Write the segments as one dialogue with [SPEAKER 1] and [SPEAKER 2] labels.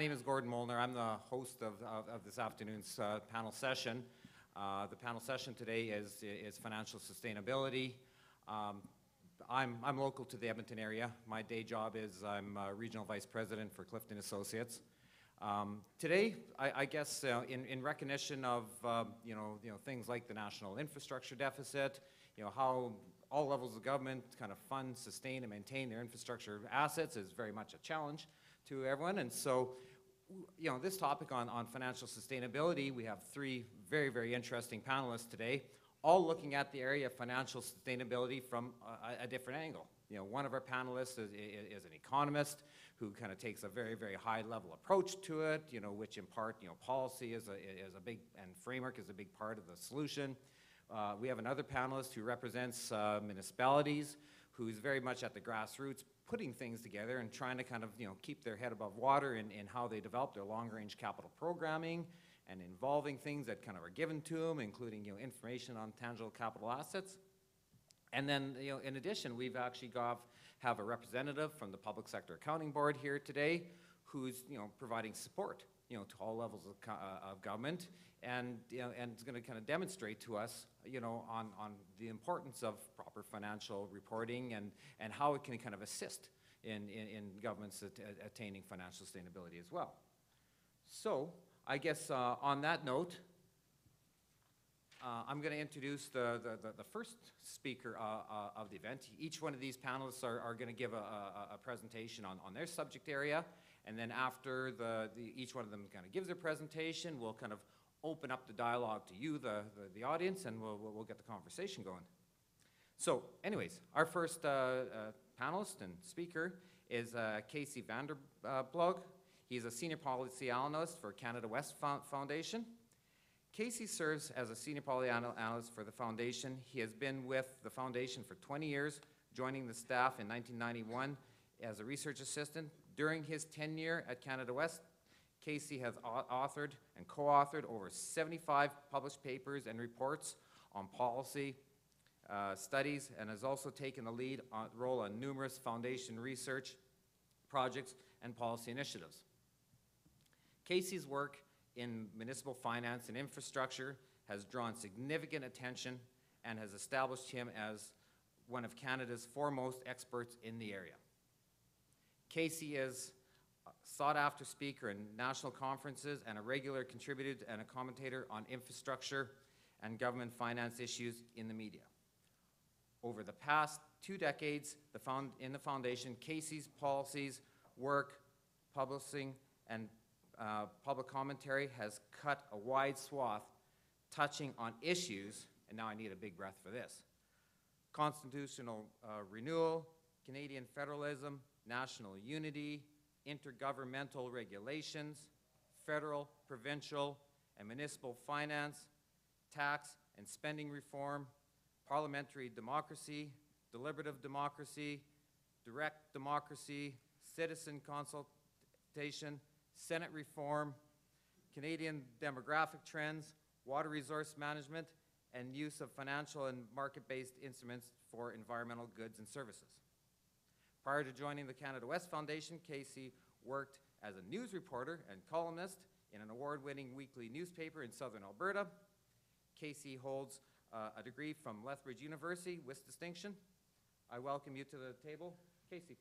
[SPEAKER 1] name is Gordon Molnar. I'm the host of this afternoon's panel session. The panel session today is financial sustainability. I'm local to the Edmonton area. My day job is I'm Regional Vice President for Clifton Associates. Today, I guess in recognition of things like the national infrastructure deficit, how all levels of government kind of fund, sustain, and maintain their infrastructure assets is very much a challenge to everyone. And so, this topic on financial sustainability, we have three very, very interesting panelists today, all looking at the area of financial sustainability from a different angle. One of our panelists is an economist who kind of takes a very, very high level approach to it, which in part, policy is a big, and framework is a big part of the solution. We have another panelist who represents municipalities, who's very much at the grassroots, putting things together and trying to kind of, keep their head above water in how they develop their long-range capital programming and involving things that kind of are given to them, including, information on tangible capital assets. And then, in addition, we've actually have a representative from the Public Sector Accounting Board here today who's, providing support, to all levels of government, and it's going to kind of demonstrate to us, on the importance of proper financial reporting and how it can kind of assist in governments attaining financial sustainability as well. So, I guess on that note, I'm going to introduce the first speaker of the event. Each one of these panelists are going to give a presentation on their subject area, and then after each one of them kind of gives their presentation, we'll kind of open up the dialogue to you, the audience, and we'll get the conversation going. So, anyways, our first panelist and speaker is Vander. Ploeg. He's a senior policy analyst for Canada West Foundation. Casey serves as a senior policy analyst for the foundation. He has been with the foundation for 20 years, joining the staff in 1991 as a research assistant. During his tenure at Canada West, Casey has authored and co-authored over 75 published papers and reports on policy studies, and has also taken the lead role on numerous foundation research projects and policy initiatives. Casey's work in municipal finance and infrastructure has drawn significant attention and has established him as one of Canada's foremost experts in the area. Casey is a sought-after speaker in national conferences and a regular contributor and a commentator on infrastructure and government finance issues in the media. Over the past 2 decades, in the foundation, Casey's policies, work, publishing, and public commentary has cut a wide swath, touching on issues, and now I need a big breath for this: constitutional renewal, Canadian federalism, national unity, intergovernmental regulations, federal, provincial, and municipal finance, tax and spending reform, parliamentary democracy, deliberative democracy, direct democracy, citizen consultation, Senate reform, Canadian demographic trends, water resource management, and use of financial and market-based instruments for environmental goods and services. Prior to joining the Canada West Foundation, Casey worked as a news reporter and columnist in an award-winning weekly newspaper in southern Alberta. Casey holds a degree from Lethbridge University with distinction. I welcome you to the table. Casey.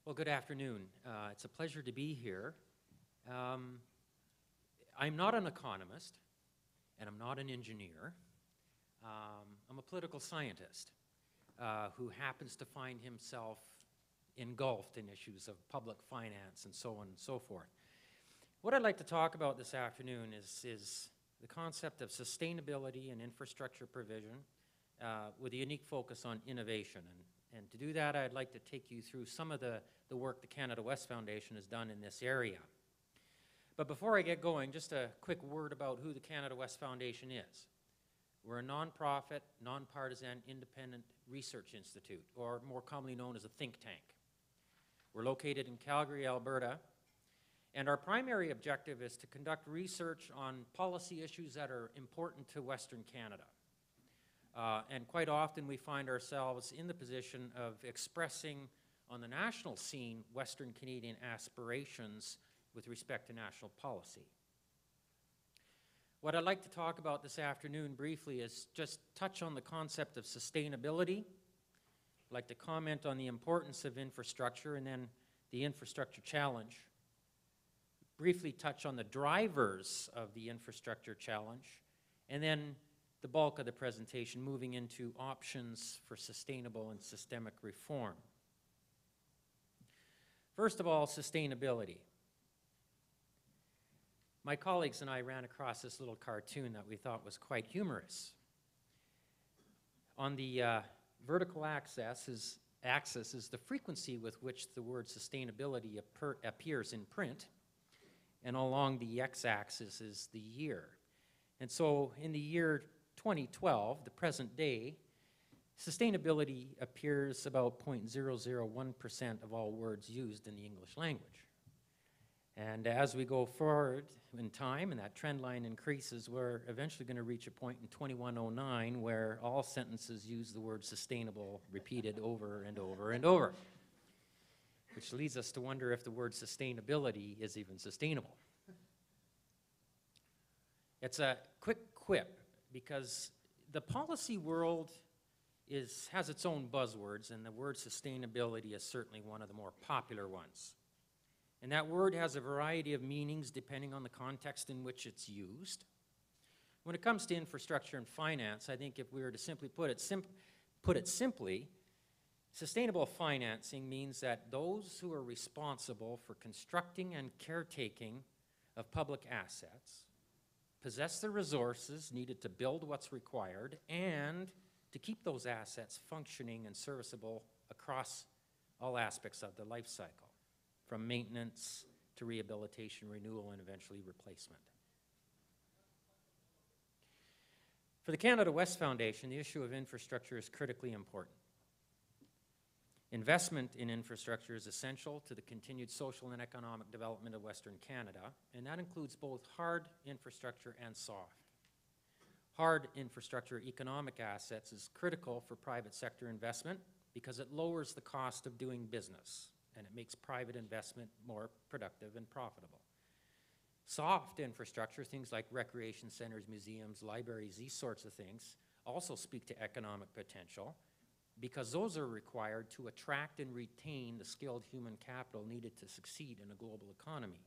[SPEAKER 2] Well, good afternoon. It's a pleasure to be here. I'm not an economist, and I'm not an engineer. I'm a political scientist who happens to find himself engulfed in issues of public finance and so on and so forth. What I'd like to talk about this afternoon is the concept of sustainability and infrastructure provision with a unique focus on innovation. And to do that, I'd like to take you through some of the work the Canada West Foundation has done in this area. But before I get going, just a quick word about who the Canada West Foundation is. We're a nonprofit, nonpartisan, independent research institute, or more commonly known as a think tank. We're located in Calgary, Alberta, and our primary objective is to conduct research on policy issues that are important to Western Canada. And quite often we find ourselves in the position of expressing on the national scene Western Canadian aspirations with respect to national policy. What I'd like to talk about this afternoon briefly is just touch on the concept of sustainability. I'd like to comment on the importance of infrastructure and then the infrastructure challenge. Briefly touch on the drivers of the infrastructure challenge, and then the bulk of the presentation moving into options for sustainable and systemic reform. First of all, sustainability. My colleagues and I ran across this little cartoon that we thought was quite humorous. On the vertical axis is the frequency with which the word sustainability appears in print, and along the x-axis is the year. And so in the year 2012, the present day, sustainability appears about 0.001% of all words used in the English language. And as we go forward in time and that trend line increases, we're eventually going to reach a point in 2109 where all sentences use the word sustainable repeated over and over and over, which leads us to wonder if the word sustainability is even sustainable. It's a quick quip because the policy world has its own buzzwords, and the word sustainability is certainly one of the more popular ones. And that word has a variety of meanings depending on the context in which it's used. When it comes to infrastructure and finance, I think if we were to simply put it simply, sustainable financing means that those who are responsible for constructing and caretaking of public assets possess the resources needed to build what's required and to keep those assets functioning and serviceable across all aspects of the life cycle, from maintenance to rehabilitation, renewal, and eventually replacement. For the Canada West Foundation, the issue of infrastructure is critically important. Investment in infrastructure is essential to the continued social and economic development of Western Canada, and that includes both hard infrastructure and soft. Hard infrastructure economic assets is critical for private sector investment because it lowers the cost of doing business, and it makes private investment more productive and profitable. Soft infrastructure, things like recreation centers, museums, libraries, these sorts of things, also speak to economic potential because those are required to attract and retain the skilled human capital needed to succeed in a global economy.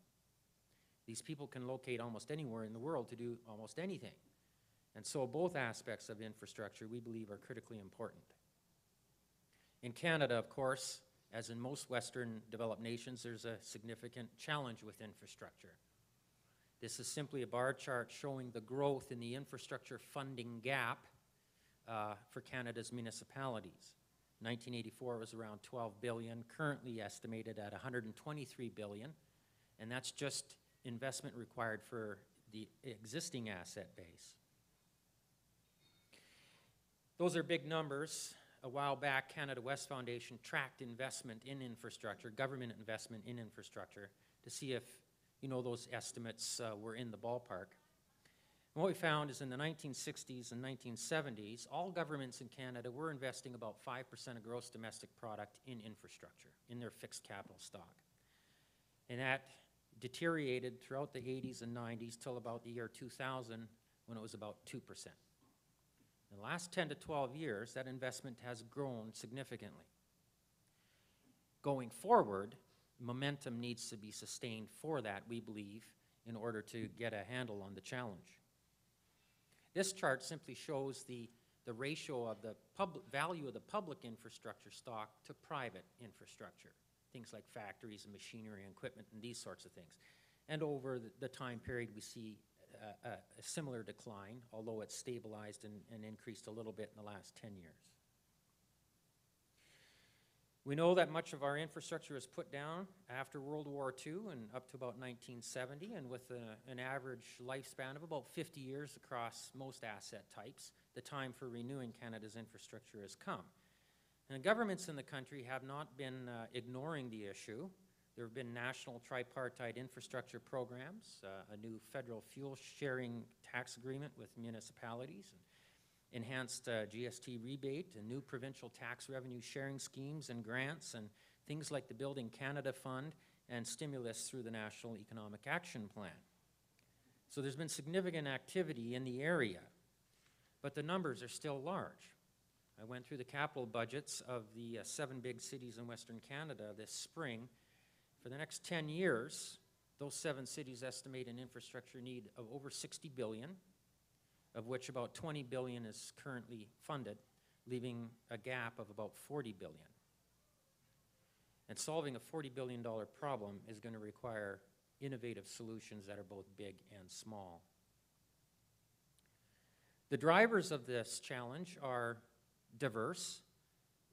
[SPEAKER 2] These people can locate almost anywhere in the world to do almost anything. And so both aspects of infrastructure, we believe, are critically important. In Canada, of course, as in most Western developed nations, there's a significant challenge with infrastructure. This is simply a bar chart showing the growth in the infrastructure funding gap for Canada's municipalities. 1984 was around $12 billion, currently estimated at $123 billion, and that's just investment required for the existing asset base. Those are big numbers. A while back, Canada West Foundation tracked investment in infrastructure, government investment in infrastructure, to see if those estimates were in the ballpark. And what we found is in the 1960s and 1970s, all governments in Canada were investing about 5% of gross domestic product in infrastructure, in their fixed capital stock. And that deteriorated throughout the 80s and 90s till about the year 2000, when it was about 2%. In the last 10 to 12 years, that investment has grown significantly. Going forward, momentum needs to be sustained for that, we believe, in order to get a handle on the challenge. This chart simply shows the ratio of the value of the public infrastructure stock to private infrastructure, things like factories and machinery and equipment and these sorts of things. And over the time period, we see a similar decline, although it's stabilized and increased a little bit in the last 10 years. We know that much of our infrastructure was put down after World War II and up to about 1970, and with an average lifespan of about 50 years across most asset types, the time for renewing Canada's infrastructure has come. And governments in the country have not been ignoring the issue. There have been national tripartite infrastructure programs, a new federal fuel sharing tax agreement with municipalities, enhanced GST rebate, and new provincial tax revenue sharing schemes and grants, and things like the Building Canada Fund and stimulus through the National Economic Action Plan. So there's been significant activity in the area, but the numbers are still large. I went through the capital budgets of the 7 big cities in Western Canada this spring. For the next 10 years, those 7 cities estimate an infrastructure need of over $60 billion, of which about $20 billion is currently funded, leaving a gap of about $40 billion. And solving a $40 billion problem is going to require innovative solutions that are both big and small. The drivers of this challenge are diverse,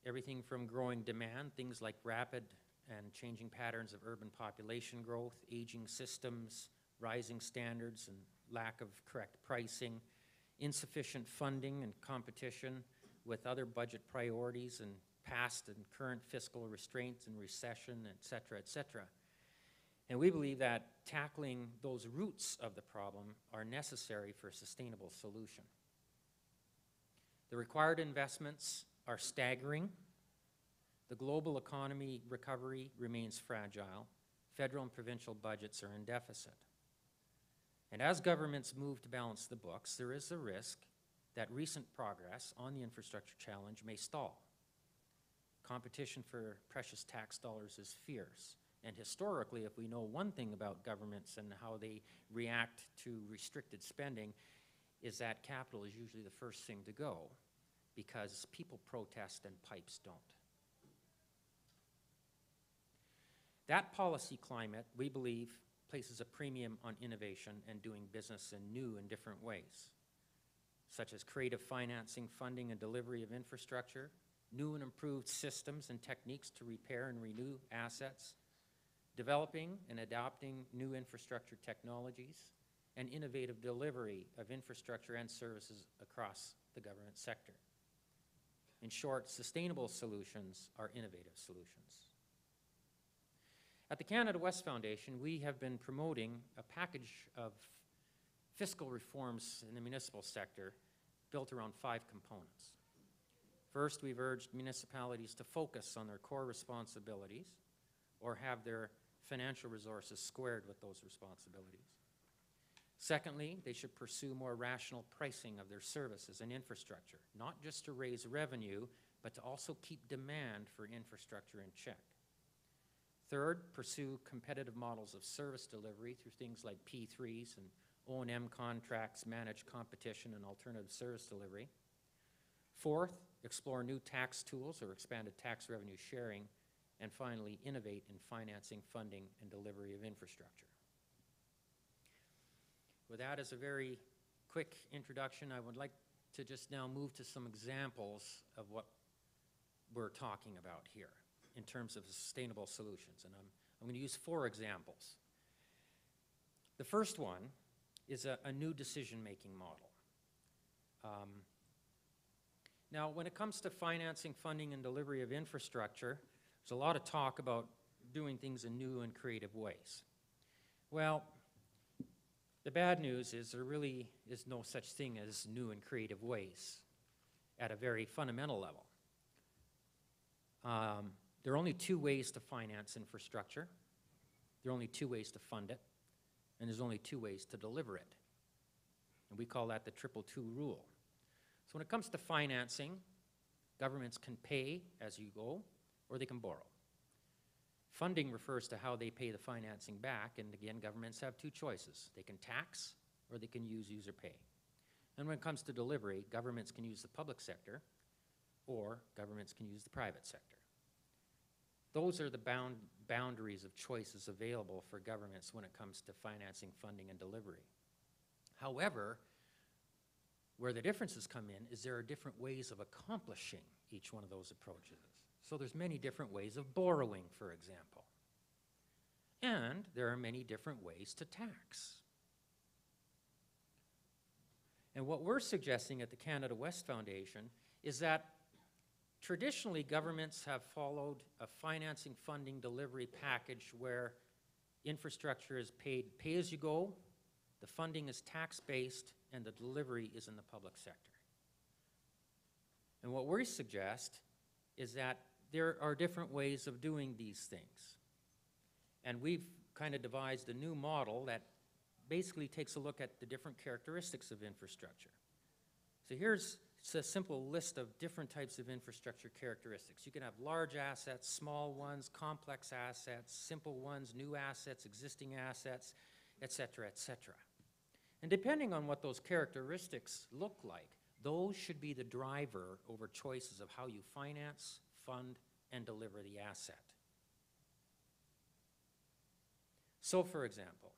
[SPEAKER 2] everything from growing demand, things like rapid and changing patterns of urban population growth, aging systems, rising standards and lack of correct pricing, insufficient funding and competition with other budget priorities and past and current fiscal restraints and recession, et cetera, et cetera. And we believe that tackling those roots of the problem are necessary for a sustainable solution. The required investments are staggering. The global economy recovery remains fragile. Federal and provincial budgets are in deficit. And as governments move to balance the books, there is a risk that recent progress on the infrastructure challenge may stall. Competition for precious tax dollars is fierce. And historically, if we know one thing about governments and how they react to restricted spending, is that capital is usually the first thing to go because people protest and pipes don't. That policy climate, we believe, places a premium on innovation and doing business in new and different ways, such as creative financing, funding, and delivery of infrastructure, new and improved systems and techniques to repair and renew assets, developing and adopting new infrastructure technologies, and innovative delivery of infrastructure and services across the government sector. In short, sustainable solutions are innovative solutions. At the Canada West Foundation, we have been promoting a package of fiscal reforms in the municipal sector built around 5 components. First, we've urged municipalities to focus on their core responsibilities or have their financial resources squared with those responsibilities. Secondly, they should pursue more rational pricing of their services and infrastructure, not just to raise revenue, but to also keep demand for infrastructure in check. Third, pursue competitive models of service delivery through things like P3s and O&M contracts, managed competition, and alternative service delivery. Fourth, explore new tax tools or expanded tax revenue sharing. And finally, innovate in financing, funding, and delivery of infrastructure. With that as a very quick introduction, I would like to just now move to some examples of what we're talking about here in terms of sustainable solutions. And I'm going to use 4 examples. The first one is a new decision-making model. Now, when it comes to financing, funding, and delivery of infrastructure, there's a lot of talk about doing things in new and creative ways. Well, the bad news is there really is no such thing as new and creative ways at a very fundamental level. There are only 2 ways to finance infrastructure. There are only 2 ways to fund it. And there's only 2 ways to deliver it. And we call that the 222 rule. So when it comes to financing, governments can pay as you go, or they can borrow. Funding refers to how they pay the financing back, and again, governments have 2 choices. They can tax, or they can use user pay. And when it comes to delivery, governments can use the public sector, or governments can use the private sector. Those are the boundaries of choices available for governments when it comes to financing, funding, and delivery. However, where the differences come in is there are different ways of accomplishing each one of those approaches. So there's many different ways of borrowing, for example. And there are many different ways to tax. And what we're suggesting at the Canada West Foundation is that traditionally governments have followed a financing, funding, delivery package where infrastructure is paid pay-as-you-go, the funding is tax-based, and the delivery is in the public sector. And what we suggest is that there are different ways of doing these things. And we've kind of devised a new model that basically takes a look at the different characteristics of infrastructure. So here's a simple list of different types of infrastructure characteristics. You can have large assets, small ones, complex assets, simple ones, new assets, existing assets, et cetera, et cetera. And depending on what those characteristics look like, those should be the driver over choices of how you finance, fund, and deliver the asset. So, for example,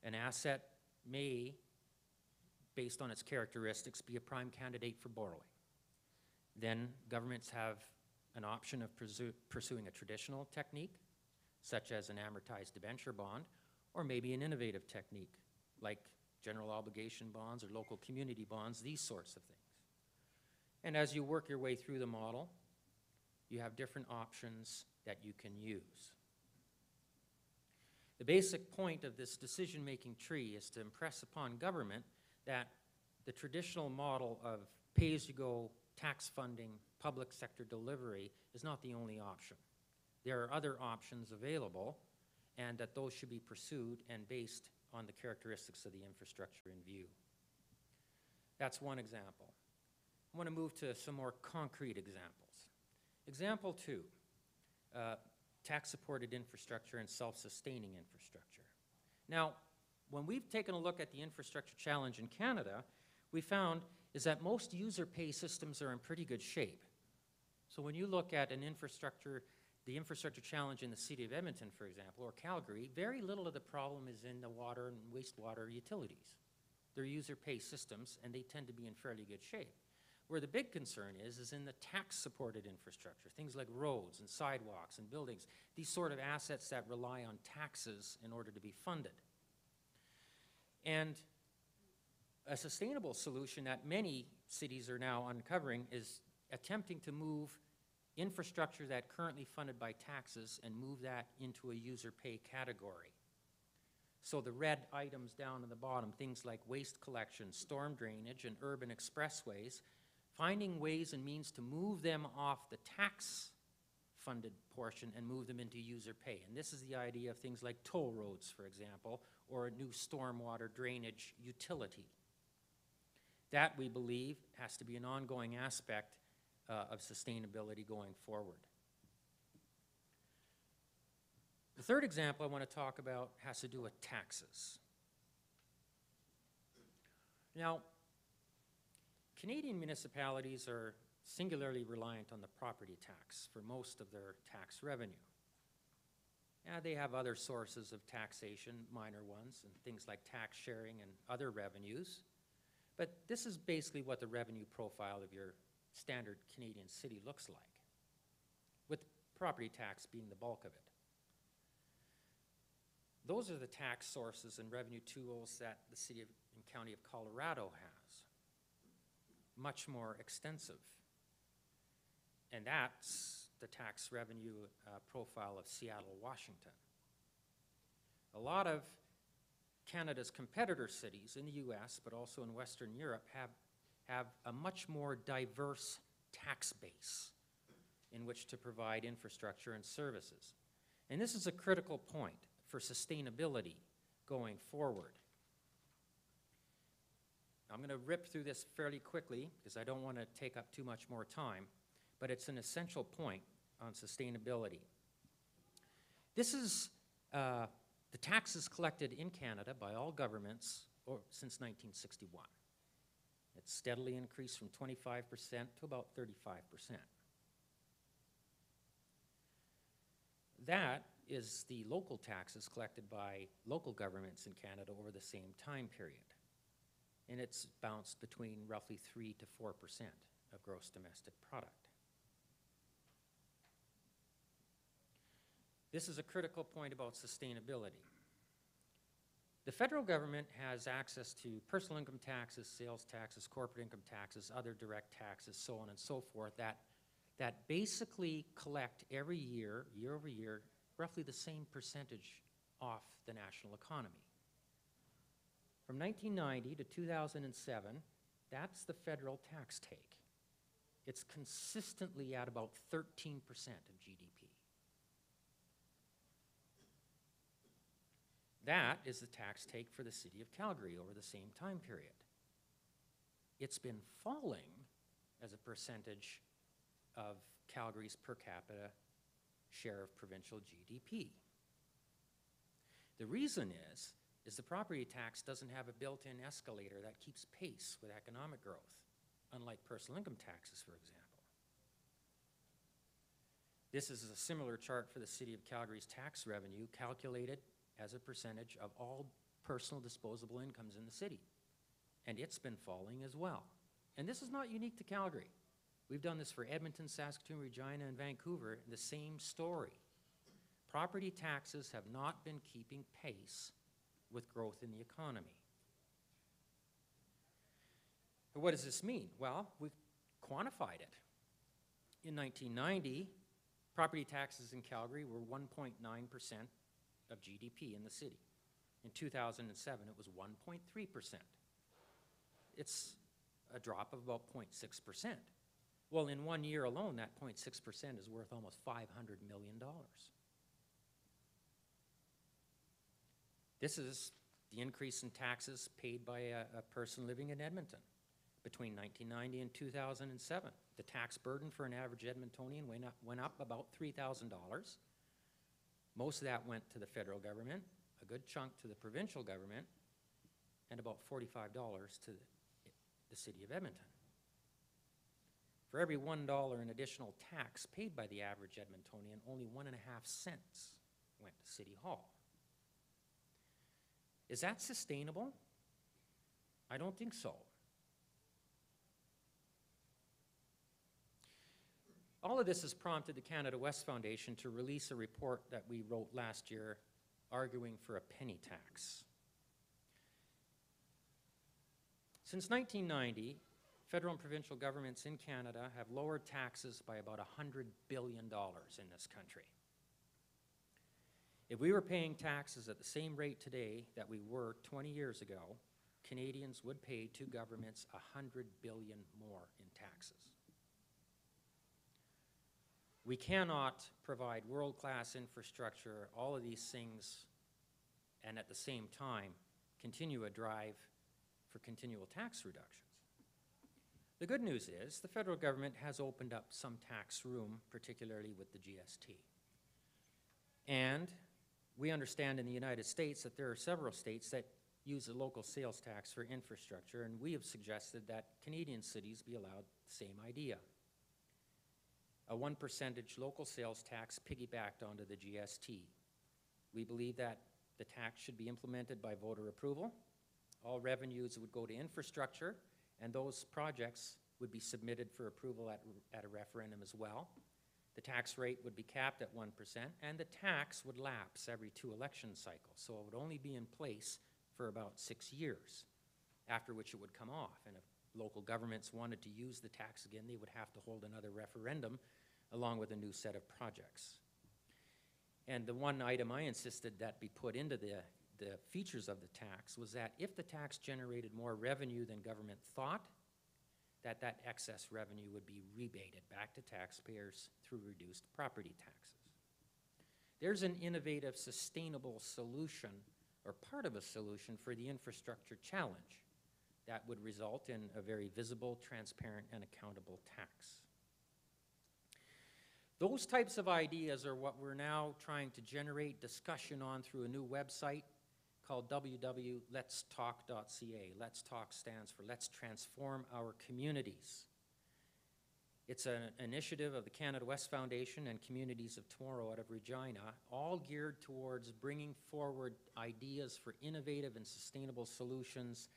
[SPEAKER 2] an asset may, based on its characteristics, be a prime candidate for borrowing. Then governments have an option of pursuing a traditional technique, such as an amortized debenture bond, or maybe an innovative technique, like general obligation bonds or local community bonds, these sorts of things. And as you work your way through the model, you have different options that you can use. The basic point of this decision-making tree is to impress upon government that the traditional model of pay-as-you-go tax funding, public sector delivery is not the only option. There are other options available, and that those should be pursued and based on the characteristics of the infrastructure in view. That's one example. I want to move to some more concrete examples. Example 2, tax-supported infrastructure and self-sustaining infrastructure. Now, when we've taken a look at the infrastructure challenge in Canada, we found is that most user pay systems are in pretty good shape. So when you look at an infrastructure, the infrastructure challenge in the city of Edmonton, for example, or Calgary, very little of the problem is in the water and wastewater utilities. They're user pay systems, and they tend to be in fairly good shape. Where the big concern is in the tax-supported infrastructure, things like roads and sidewalks and buildings, these sort of assets that rely on taxes in order to be funded. And a sustainable solution that many cities are now uncovering is attempting to move infrastructure that currently funded by taxes and move that into a user pay category. So the red items down at the bottom, things like waste collection, storm drainage, and urban expressways, finding ways and means to move them off the tax-funded portion and move them into user pay. And this is the idea of things like toll roads, for example, or a new stormwater drainage utility. That, we believe, has to be an ongoing aspect of sustainability going forward. The third example I want to talk about has to do with taxes. Now, Canadian municipalities are singularly reliant on the property tax for most of their tax revenue. They have other sources of taxation, minor ones, and things like tax sharing and other revenues. But this is basically what the revenue profile of your standard Canadian city looks like, with property tax being the bulk of it. Those are the tax sources and revenue tools that the city and county of Colorado has. Much more extensive. And that's the tax revenue profile of Seattle, Washington. A lot of Canada's competitor cities in the US, but also in Western Europe, have a much more diverse tax base in which to provide infrastructure and services. And this is a critical point for sustainability going forward. I'm going to rip through this fairly quickly because I don't want to take up too much more time, but it's an essential point on sustainability. This is the taxes collected in Canada by all governments since 1961. It's steadily increased from 25% to about 35%. That is the local taxes collected by local governments in Canada over the same time period. And it's bounced between roughly 3 to 4% of gross domestic product. This is a critical point about sustainability. The federal government has access to personal income taxes, sales taxes, corporate income taxes, other direct taxes, so on and so forth, that basically collect every year, year over year, roughly the same percentage off the national economy. From 1990 to 2007, that's the federal tax take. it's consistently at about 13% of GDP. That is the tax take for the city of Calgary over the same time period. It's been falling as a percentage of Calgary's per capita share of provincial GDP. The reason is the property tax doesn't have a built-in escalator that keeps pace with economic growth, unlike personal income taxes, for example. This is a similar chart for the city of Calgary's tax revenue, calculated as a percentage of all personal disposable incomes in the city. And it's been falling as well. And this is not unique to Calgary. We've done this for Edmonton, Saskatoon, Regina, and Vancouver, the same story. Property taxes have not been keeping pace with growth in the economy. But what does this mean? Well, we've quantified it. In 1990, property taxes in Calgary were 1.9% of GDP in the city. In 2007, it was 1.3%. It's a drop of about 0.6%. Well, in 1 year alone, that 0.6% is worth almost $500 million. This is the increase in taxes paid by a person living in Edmonton between 1990 and 2007. The tax burden for an average Edmontonian went up about $3,000. Most of that went to the federal government, a good chunk to the provincial government, and about $45 to the city of Edmonton. For every $1 in additional tax paid by the average Edmontonian, only 1.5 cents went to City Hall. Is that sustainable? I don't think so. All of this has prompted the Canada West Foundation to release a report that we wrote last year arguing for a penny tax. Since 1990, federal and provincial governments in Canada have lowered taxes by about $100 billion in this country. If we were paying taxes at the same rate today that we were 20 years ago, Canadians would pay to governments $100 billion more in taxes. We cannot provide world-class infrastructure, all of these things, and at the same time continue a drive for continual tax reductions. The good news is the federal government has opened up some tax room, particularly with the GST. And we understand in the United States that there are several states that use a local sales tax for infrastructure, and we have suggested that Canadian cities be allowed the same idea. A 1% local sales tax piggybacked onto the GST. We believe that the tax should be implemented by voter approval. All revenues would go to infrastructure, and those projects would be submitted for approval at a referendum as well. The tax rate would be capped at 1%, and the tax would lapse every 2 election cycles, so it would only be in place for about 6 years, after which it would come off. And if local governments wanted to use the tax again, they would have to hold another referendum along with a new set of projects. And the one item I insisted that be put into the features of the tax was that if the tax generated more revenue than government thought, that excess revenue would be rebated back to taxpayers through reduced property taxes. There's an innovative, sustainable solution, or part of a solution, for the infrastructure challenge that would result in a very visible, transparent, and accountable tax. Those types of ideas are what we're now trying to generate discussion on through a new website called www.letstalk.ca. Let's Talk stands for Let's Transform Our Communities. It's an initiative of the Canada West Foundation and Communities of Tomorrow out of Regina, all geared towards bringing forward ideas for innovative and sustainable solutions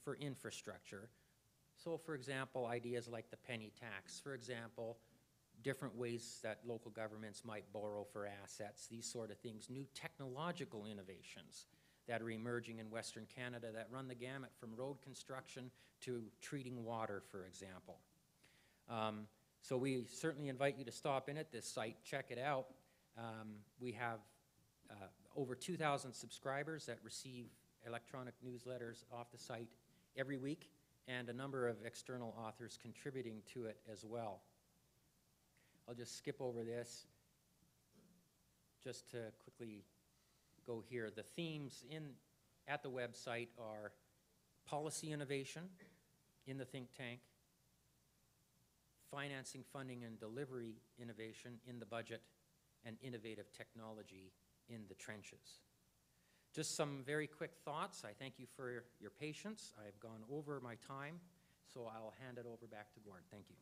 [SPEAKER 2] for infrastructure. So, for example, ideas like the penny tax, for example, different ways that local governments might borrow for assets, these sort of things, new technological innovations that are emerging in Western Canada that run the gamut from road construction to treating water, for example. So we certainly invite you to stop in at this site, check it out. We have over 2,000 subscribers that receive electronic newsletters off the site every week, and a number of external authors contributing to it as well. I'll just skip over this just to quickly go here. The themes at the website are policy innovation in the think tank, financing, funding, and delivery innovation in the budget, and innovative technology in the trenches. Just some very quick thoughts. I thank you for your patience. I've gone over my time, so I'll hand it over back to Gord. Thank you.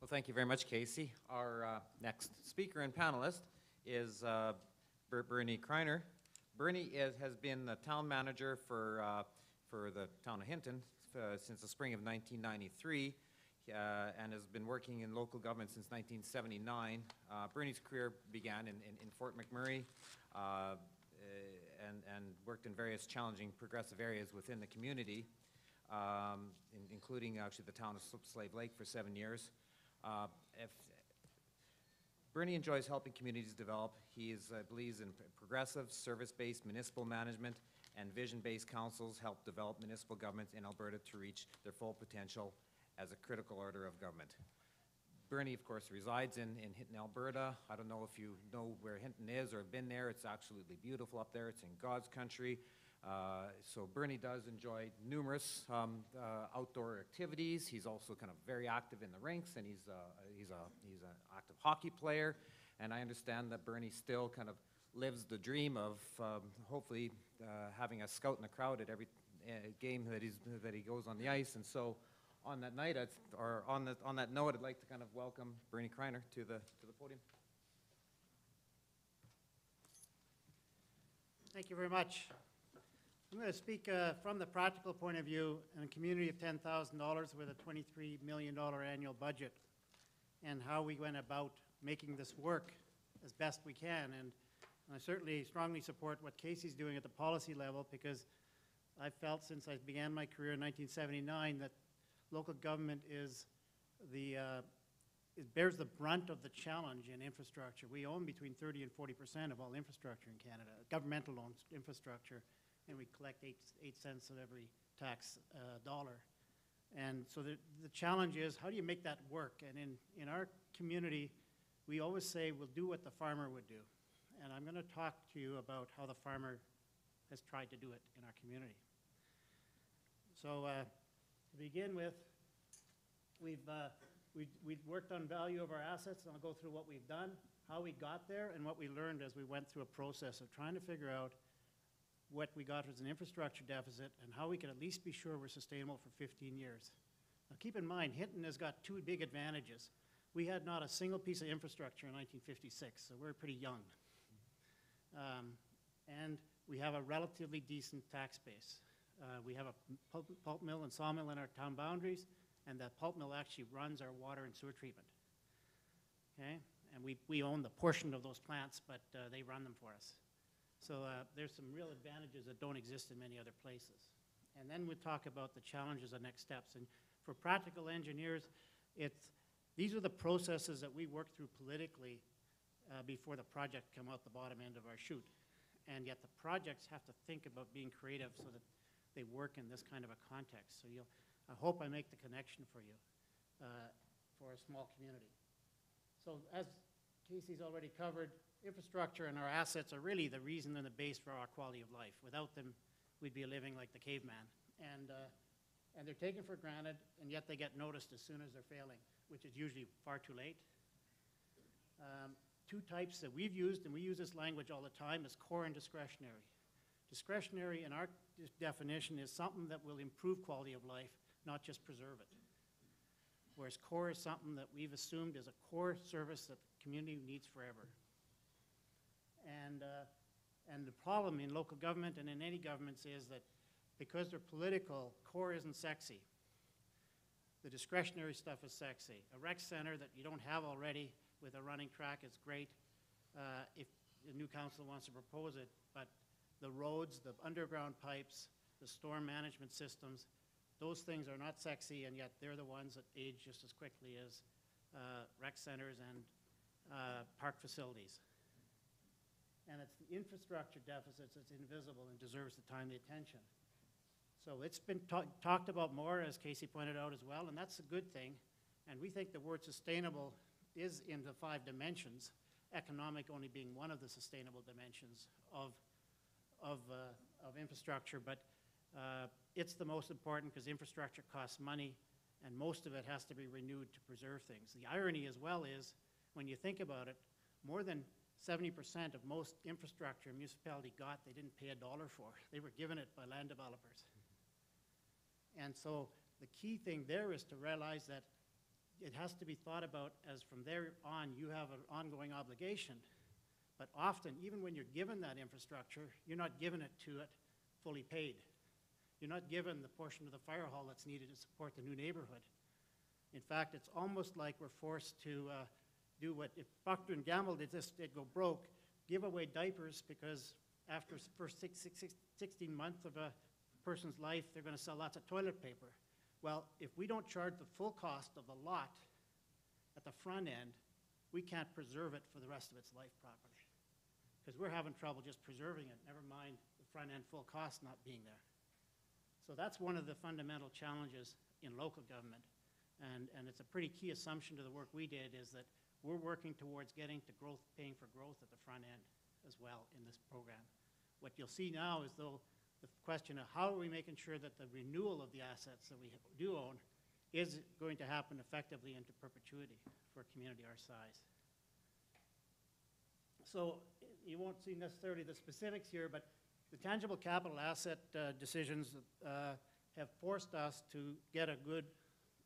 [SPEAKER 1] Well, thank you very much, Casey. Our next speaker and panelist is Bernie Kreiner. Bernie has been the town manager for the town of Hinton since the spring of 1993 and has been working in local government since 1979. Bernie's career began in Fort McMurray and worked in various challenging progressive areas within the community, including actually the town of Slave Lake for 7 years. Bernie enjoys helping communities develop. He believes in progressive, service-based municipal management, and vision-based councils help develop municipal governments in Alberta to reach their full potential as a critical order of government. Bernie, of course, resides in Hinton, Alberta. I don't know if you know where Hinton is or have been there. It's absolutely beautiful up there. It's in God's country. So Bernie does enjoy numerous outdoor activities. He's also kind of very active in the rinks, and he's an active hockey player. And I understand that Bernie still kind of lives the dream of hopefully having a scout in the crowd at every game that he goes on the ice. And so on that night, on that note, I'd like to kind of welcome Bernie Kreiner to the podium.
[SPEAKER 3] Thank you very much. I'm going to speak from the practical point of view in a community of $10,000 with a $23 million annual budget and how we went about making this work as best we can. And I certainly strongly support what Casey's doing at the policy level, because I've felt since I began my career in 1979 that local government it bears the brunt of the challenge in infrastructure. We own between 30 and 40% of all infrastructure in Canada, governmental owned infrastructure, and we collect 8 cents of every tax dollar. And so the challenge is, how do you make that work? And in our community, we always say we'll do what the farmer would do. And I'm going to talk to you about how the farmer has tried to do it in our community. So to begin with, we've worked on value of our assets, and I'll go through what we've done, how we got there, and what we learned as we went through a process of trying to figure out what we got as an infrastructure deficit and how we can at least be sure we're sustainable for 15 years. Now keep in mind, Hinton has got 2 big advantages. We had not a single piece of infrastructure in 1956, so we're pretty young. And we have a relatively decent tax base. We have a pulp mill and sawmill in our town boundaries, and that pulp mill actually runs our water and sewer treatment. Okay? And we own the portion of those plants, but they run them for us. So there's some real advantages that don't exist in many other places. And then we'll talk about the challenges and next steps. And for practical engineers, these are the processes that we work through politically before the project come out the bottom end of our chute. And yet the projects have to think about being creative so that they work in this kind of a context. So I hope I make the connection for you for a small community. So as Casey's already covered, infrastructure and our assets are really the reason and the base for our quality of life. Without them, we'd be living like the caveman. And they're taken for granted, and yet they get noticed as soon as they're failing, which is usually far too late. 2 types that we've used, and we use this language all the time, is core and discretionary. Discretionary, in our definition, is something that will improve quality of life, not just preserve it. Whereas core is something that we've assumed is a core service that the community needs forever. And the problem in local government and in any governments is that because they're political, core isn't sexy. The discretionary stuff is sexy. A rec center that you don't have already with a running track is great if the new council wants to propose it, but the roads, the underground pipes, the storm management systems, those things are not sexy, and yet they're the ones that age just as quickly as rec centers and park facilities. And it's the infrastructure deficits that's invisible and deserves the timely attention. So it's been talked about more, as Casey pointed out as well, and that's a good thing. And we think the word sustainable is in the 5 dimensions, economic only being one of the sustainable dimensions of infrastructure. But it's the most important because infrastructure costs money, and most of it has to be renewed to preserve things. The irony as well is, when you think about it, more than 70% of most infrastructure a municipality got, they didn't pay $1 for. They were given it by land developers. And so the key thing there is to realize that it has to be thought about as from there on you have an ongoing obligation. But often, even when you're given that infrastructure, you're not given it to it fully paid. You're not given the portion of the fire hall that's needed to support the new neighborhood. In fact, it's almost like we're forced to do what, if Procter & Gamble did go broke, give away diapers because after the first 16 months of a person's life, they're going to sell lots of toilet paper. Well, if we don't charge the full cost of the lot at the front end, we can't preserve it for the rest of its life properly. Because we're having trouble just preserving it, never mind the front end full cost not being there. So that's one of the fundamental challenges in local government. And it's a pretty key assumption to the work we did is that we're working towards getting to growth, paying for growth at the front end as well in this program. What you'll see now is though the question of how are we making sure that the renewal of the assets that we do own is going to happen effectively into perpetuity for a community our size. So you won't see necessarily the specifics here, but the tangible capital asset decisions have forced us to get a good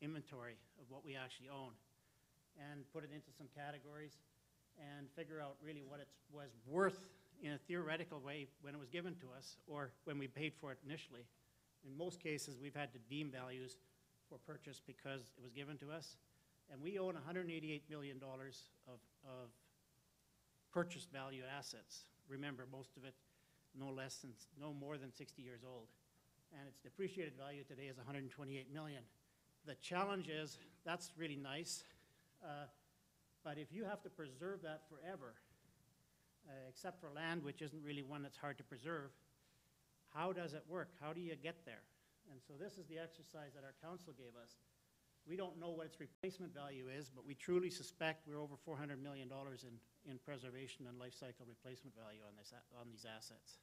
[SPEAKER 3] inventory of what we actually own and put it into some categories and figure out really what it was worth in a theoretical way when it was given to us or when we paid for it initially. In most cases, we've had to deem values for purchase because it was given to us. And we own $188 million of purchase value assets. Remember, most of it no more than 60 years old. And its depreciated value today is $128 million. The challenge is, that's really nice, but if you have to preserve that forever, except for land, which isn't really one that's hard to preserve, how does it work? How do you get there? And so this is the exercise that our council gave us. We don't know what its replacement value is, but we truly suspect we're over $400 million in preservation and life cycle replacement value on these assets.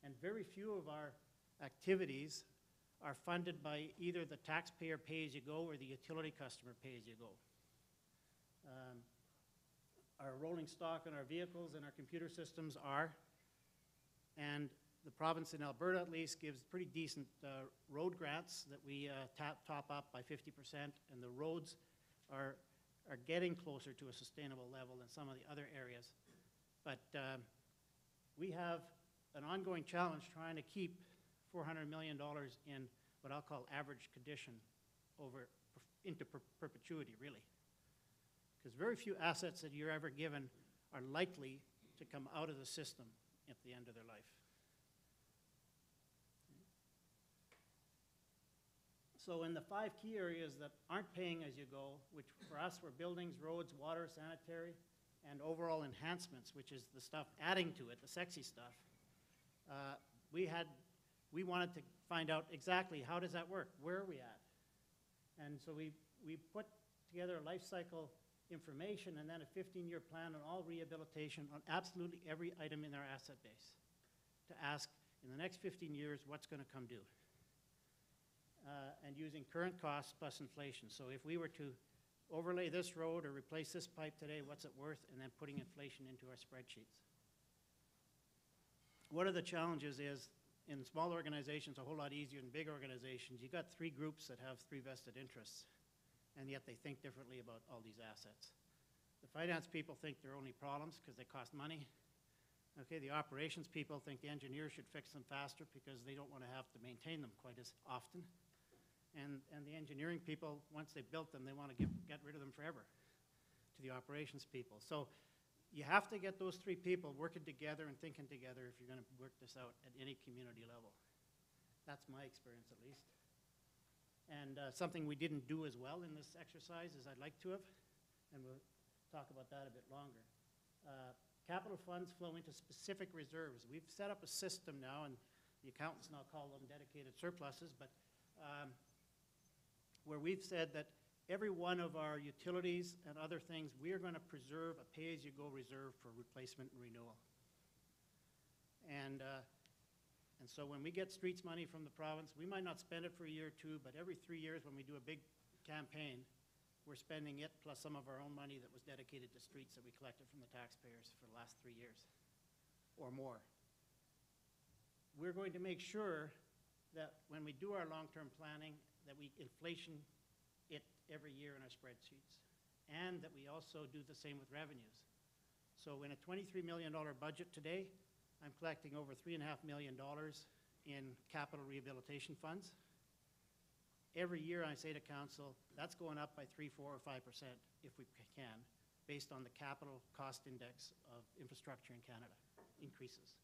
[SPEAKER 3] And very few of our activities are funded by either the taxpayer pay-as-you-go or the utility customer pay-as-you-go. Our rolling stock on our vehicles and our computer systems are, and the province in Alberta at least gives pretty decent road grants that we top up by 50%, and the roads are getting closer to a sustainable level than some of the other areas. But we have an ongoing challenge trying to keep $400 million in what I'll call average condition into perpetuity, really. Because very few assets that you're ever given are likely to come out of the system at the end of their life. So in the 5 key areas that aren't paying as you go, which for us were buildings, roads, water, sanitary, and overall enhancements, which is the stuff adding to it, the sexy stuff, we wanted to find out exactly how does that work, where are we at? And so we put together a life cycle information and then a 15-year plan on all rehabilitation on absolutely every item in our asset base to ask in the next 15 years what's going to come due. And using current costs plus inflation. So if we were to overlay this road or replace this pipe today, what's it worth? And then putting inflation into our spreadsheets. One of the challenges is in small organizations, a whole lot easier than big organizations. You got 3 groups that have 3 vested interests, and yet they think differently about all these assets. The finance people think they're only problems because they cost money. Okay, the operations people think the engineers should fix them faster because they don't want to have to maintain them quite as often. And the engineering people, once they've built them, they want to get rid of them forever to the operations people. So you have to get those 3 people working together and thinking together if you're going to work this out at any community level. That's my experience, at least. And something we didn't do as well in this exercise as I'd like to have, and we'll talk about that a bit longer. capital funds flow into specific reserves. We've set up a system now, and the accountants now call them dedicated surpluses, but where we've said that every one of our utilities and other things, we are going to preserve a pay-as-you-go reserve for replacement and renewal. And so when we get streets money from the province, we might not spend it for a year or two, but every 3 years when we do a big campaign, we're spending it plus some of our own money that was dedicated to streets that we collected from the taxpayers for the last 3 years or more. We're going to make sure that when we do our long-term planning, that we inflation it every year in our spreadsheets, and that we also do the same with revenues. So in a $23 million budget today, I'm collecting over $3.5 million in capital rehabilitation funds. Every year I say to council, that's going up by 3, 4, or 5% if we can, based on the capital cost index of infrastructure in Canada increases,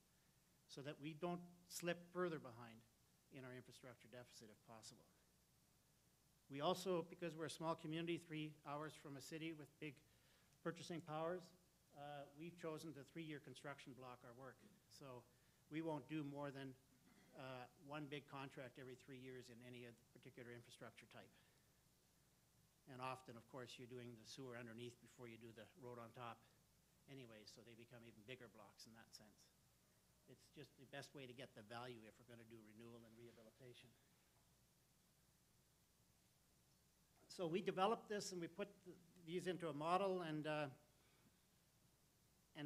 [SPEAKER 3] so that we don't slip further behind in our infrastructure deficit if possible. We also, because we're a small community, 3 hours from a city with big purchasing powers, we've chosen to 3-year construction block our work. So we won't do more than one big contract every 3 years in any particular infrastructure type. And often, of course, you're doing the sewer underneath before you do the road on top anyway, so they become even bigger blocks in that sense. It's just the best way to get the value if we're going to do renewal and rehabilitation. So we developed this and we put these into a model, and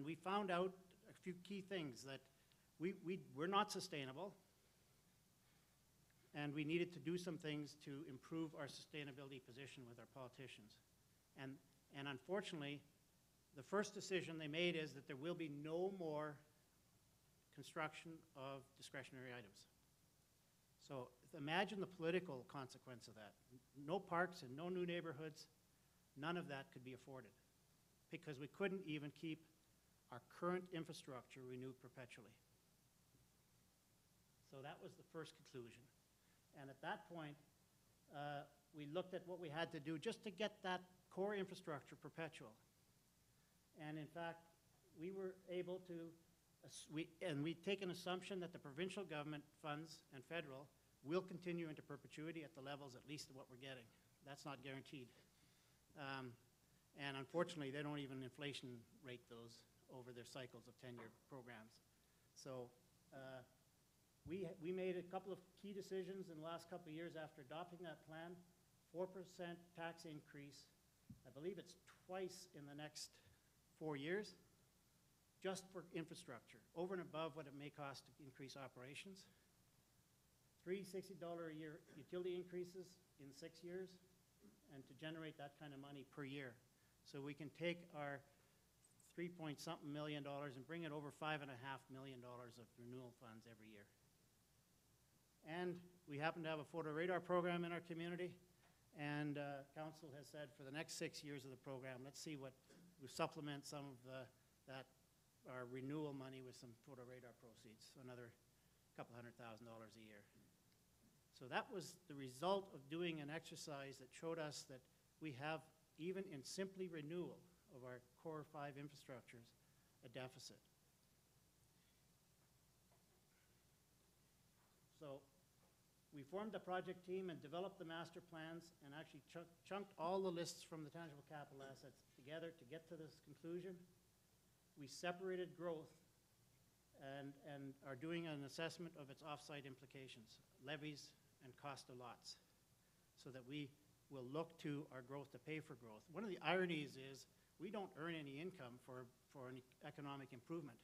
[SPEAKER 3] we found out a few key things, that we're not sustainable, and we needed to do some things to improve our sustainability position with our politicians. And unfortunately, the first decision they made is that there will be no more construction of discretionary items. So imagine the political consequence of that. No parks and no new neighborhoods, none of that could be afforded, because we couldn't even keep our current infrastructure renewed perpetually. So that was the first conclusion. And at that point, we looked at what we had to do just to get that core infrastructure perpetual. And in fact, we were able to, we take an assumption that the provincial government funds and federal will continue into perpetuity at the levels at least of what we're getting. That's not guaranteed. And unfortunately, they don't even inflation rate those over their cycles of 10-year programs. So we made a couple of key decisions in the last couple of years after adopting that plan. 4% tax increase. I believe it's twice in the next 4 years, just for infrastructure, over and above what it may cost to increase operations. 3 $60 a year utility increases in 6 years, and to generate that kind of money per year. So we can take our $3-point-something million and bring it over $5.5 million of renewal funds every year. And we happen to have a photo radar program in our community, and council has said for the next 6 years of the program, let's see what we supplement some of our renewal money with some photo radar proceeds, so another couple $100,000 a year. So that was the result of doing an exercise that showed us that we have, even in simply renewal of our core 5 infrastructures, a deficit. So we formed the project team and developed the master plans and actually chunked all the lists from the tangible capital assets together to get to this conclusion. We separated growth and are doing an assessment of its off-site implications, levies and cost of lots, so that we will look to our growth to pay for growth. One of the ironies is we don't earn any income for any economic improvement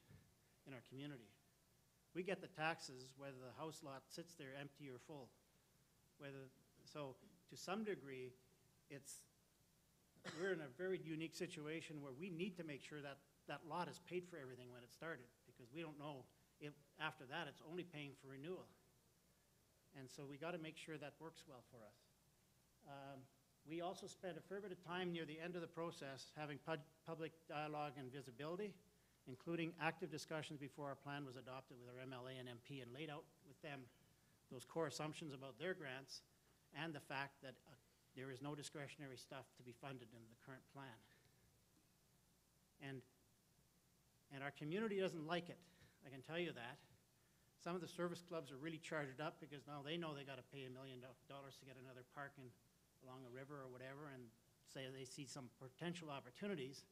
[SPEAKER 3] in our community. We get the taxes whether the house lot sits there empty or full. So to some degree, we're in a very unique situation where we need to make sure that that lot is paid for everything when it started, because we don't know if after that it's only paying for renewal. And so we got to make sure that works well for us. We also spent a fair bit of time near the end of the process having public dialogue and visibility, including active discussions before our plan was adopted with our MLA and MP, and laid out with them those core assumptions about their grants and the fact that there is no discretionary stuff to be funded in the current plan. And And our community doesn't like it, I can tell you that. Some of the service clubs are really charged up because now they know they got to pay $1 million to get another park along a river or whatever, and say they see some potential opportunities,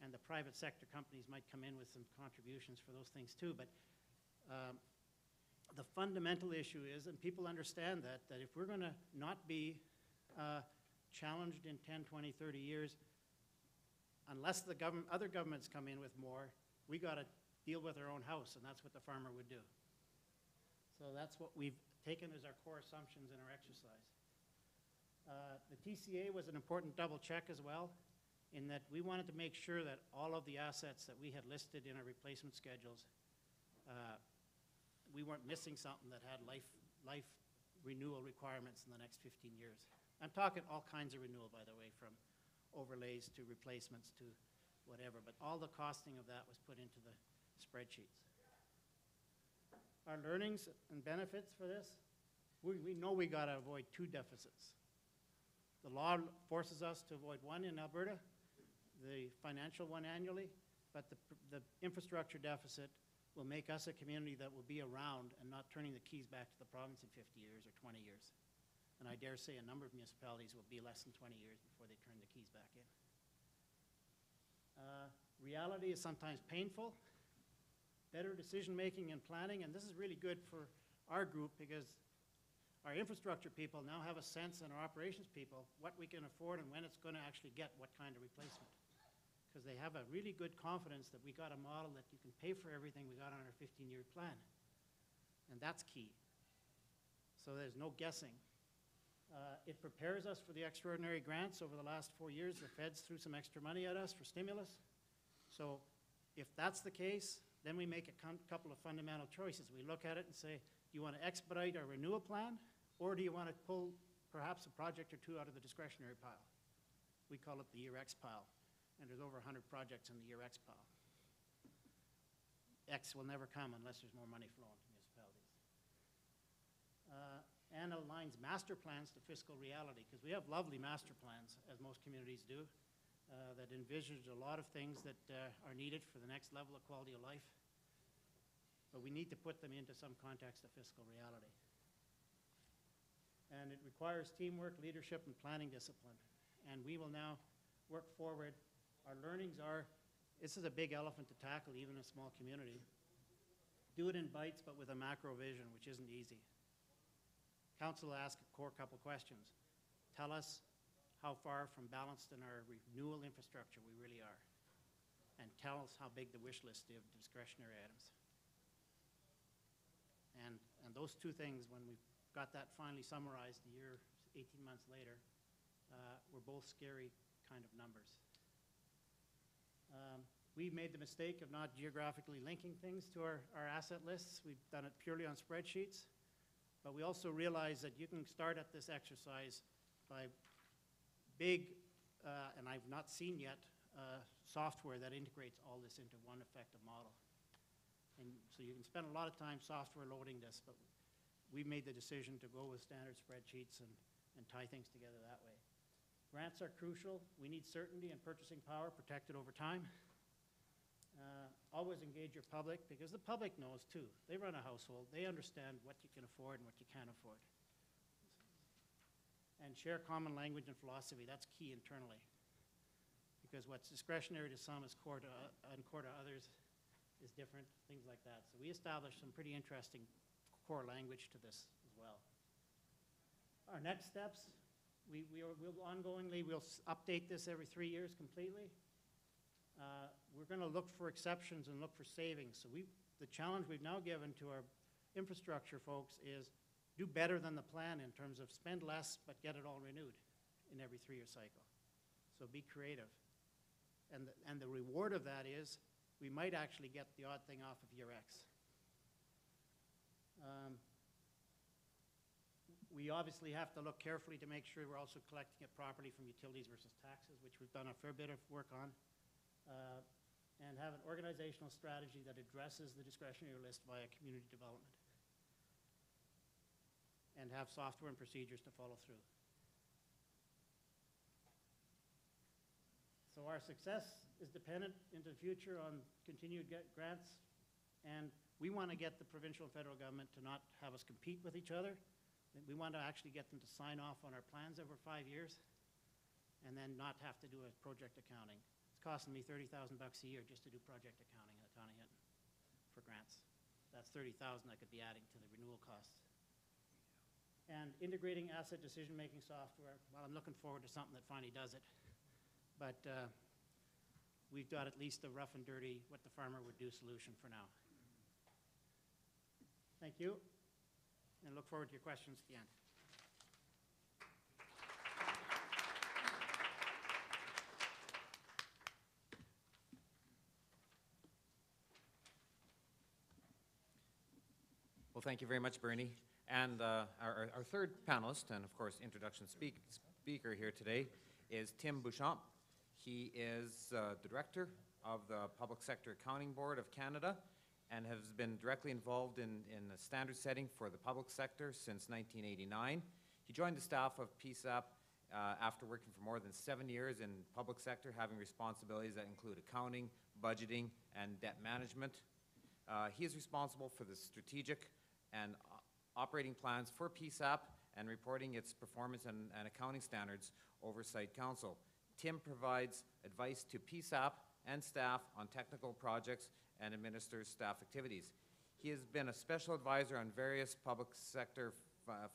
[SPEAKER 3] and the private sector companies might come in with some contributions for those things too. But the fundamental issue is, and people understand that if we're going to not be challenged in 10, 20, 30 years, unless the other governments come in with more, we got to deal with our own house, and that's what the farmer would do. So that's what we've taken as our core assumptions in our exercise. The TCA was an important double check as well, in that we wanted to make sure that all of the assets that we had listed in our replacement schedules, we weren't missing something that had life renewal requirements in the next 15 years. I'm talking all kinds of renewal, by the way, from overlays to replacements to whatever, but all the costing of that was put into the spreadsheets. Our learnings and benefits for this, we know we got to avoid 2 deficits. The law forces us to avoid one in Alberta, the financial one annually, but the infrastructure deficit will make us a community that will be around and not turning the keys back to the province in 50 years or 20 years. And I dare say a number of municipalities will be less than 20 years before they turn the keys back in. Reality is sometimes painful. Better decision-making and planning, and this is really good for our group because our infrastructure people now have a sense, and our operations people, what we can afford and when it's going to actually get what kind of replacement. Because they have a really good confidence that we got a model that you can pay for everything we got on our 15-year plan. And that's key. So there's no guessing. It prepares us for the extraordinary grants. Over the last 4 years, the feds threw some extra money at us for stimulus. So if that's the case, then we make a couple of fundamental choices. We look at it and say, do you want to expedite our renewal plan, or do you want to pull perhaps a project or 2 out of the discretionary pile? We call it the Year X pile, and there's over 100 projects in the Year X pile. X will never come unless there's more money flowing to municipalities. And aligns master plans to fiscal reality, because we have lovely master plans, as most communities do, that envisage a lot of things that are needed for the next level of quality of life. But we need to put them into some context of fiscal reality. And it requires teamwork, leadership, and planning discipline. And we will now work forward. Our learnings are, this is a big elephant to tackle, even in a small community. Do it in bites, but with a macro vision, which isn't easy. Council asked a core couple questions. Tell us how far from balanced in our renewal infrastructure we really are. And tell us how big the wish list is of discretionary items. And those 2 things, when we got that finally summarized a year, 18 months later, were both scary kind of numbers. We made the mistake of not geographically linking things to our asset lists. We've done it purely on spreadsheets. But we also realized that you can start at this exercise by big, and I've not seen yet, software that integrates all this into one effective model. And so you can spend a lot of time software loading this, but we made the decision to go with standard spreadsheets and tie things together that way. Grants are crucial. We need certainty and purchasing power protected over time. Always engage your public, because the public knows too. They run a household. They understand what you can afford and what you can't afford. And share common language and philosophy. That's key internally. Because what's discretionary to some is core to others is different, things like that. So we established some pretty interesting core language to this as well. Our next steps, we'll ongoingly, we'll update this every 3 years completely. We're going to look for exceptions and look for savings. So the challenge we've now given to our infrastructure folks is do better than the plan in terms of spend less but get it all renewed in every 3-year cycle. So be creative. And the reward of that is we might actually get the odd thing off of Year X. We obviously have to look carefully to make sure we're also collecting it properly from utilities versus taxes, which we've done a fair bit of work on. And have an organizational strategy that addresses the discretionary list via community development. And have software and procedures to follow through. So our success is dependent into the future on continued grants, and we want to get the provincial and federal government to not have us compete with each other. We want to actually get them to sign off on our plans over 5 years, and then not have to do a project accounting. It's costing me $30,000 a year just to do project accounting in the town of Hinton for grants. That's $30,000 I could be adding to the renewal costs. And integrating asset decision-making software, well, I'm looking forward to something that finally does it. But we've got at least a rough and dirty, what the farmer would do solution for now. Thank you, and look forward to your questions at the end.
[SPEAKER 1] Well, thank you very much, Bernie. And our third panelist, and of course introduction speaker here today, is Tim Beauchamp. He is the director of the Public Sector Accounting Board of Canada and has been directly involved in the standard setting for the public sector since 1989. He joined the staff of PSAP after working for more than 7 years in public sector, having responsibilities that include accounting, budgeting, and debt management. He is responsible for the strategic and operating plans for PSAP and reporting its performance and accounting standards oversight council. Tim provides advice to PSAP and staff on technical projects and administers staff activities. He has been a special advisor on various public sector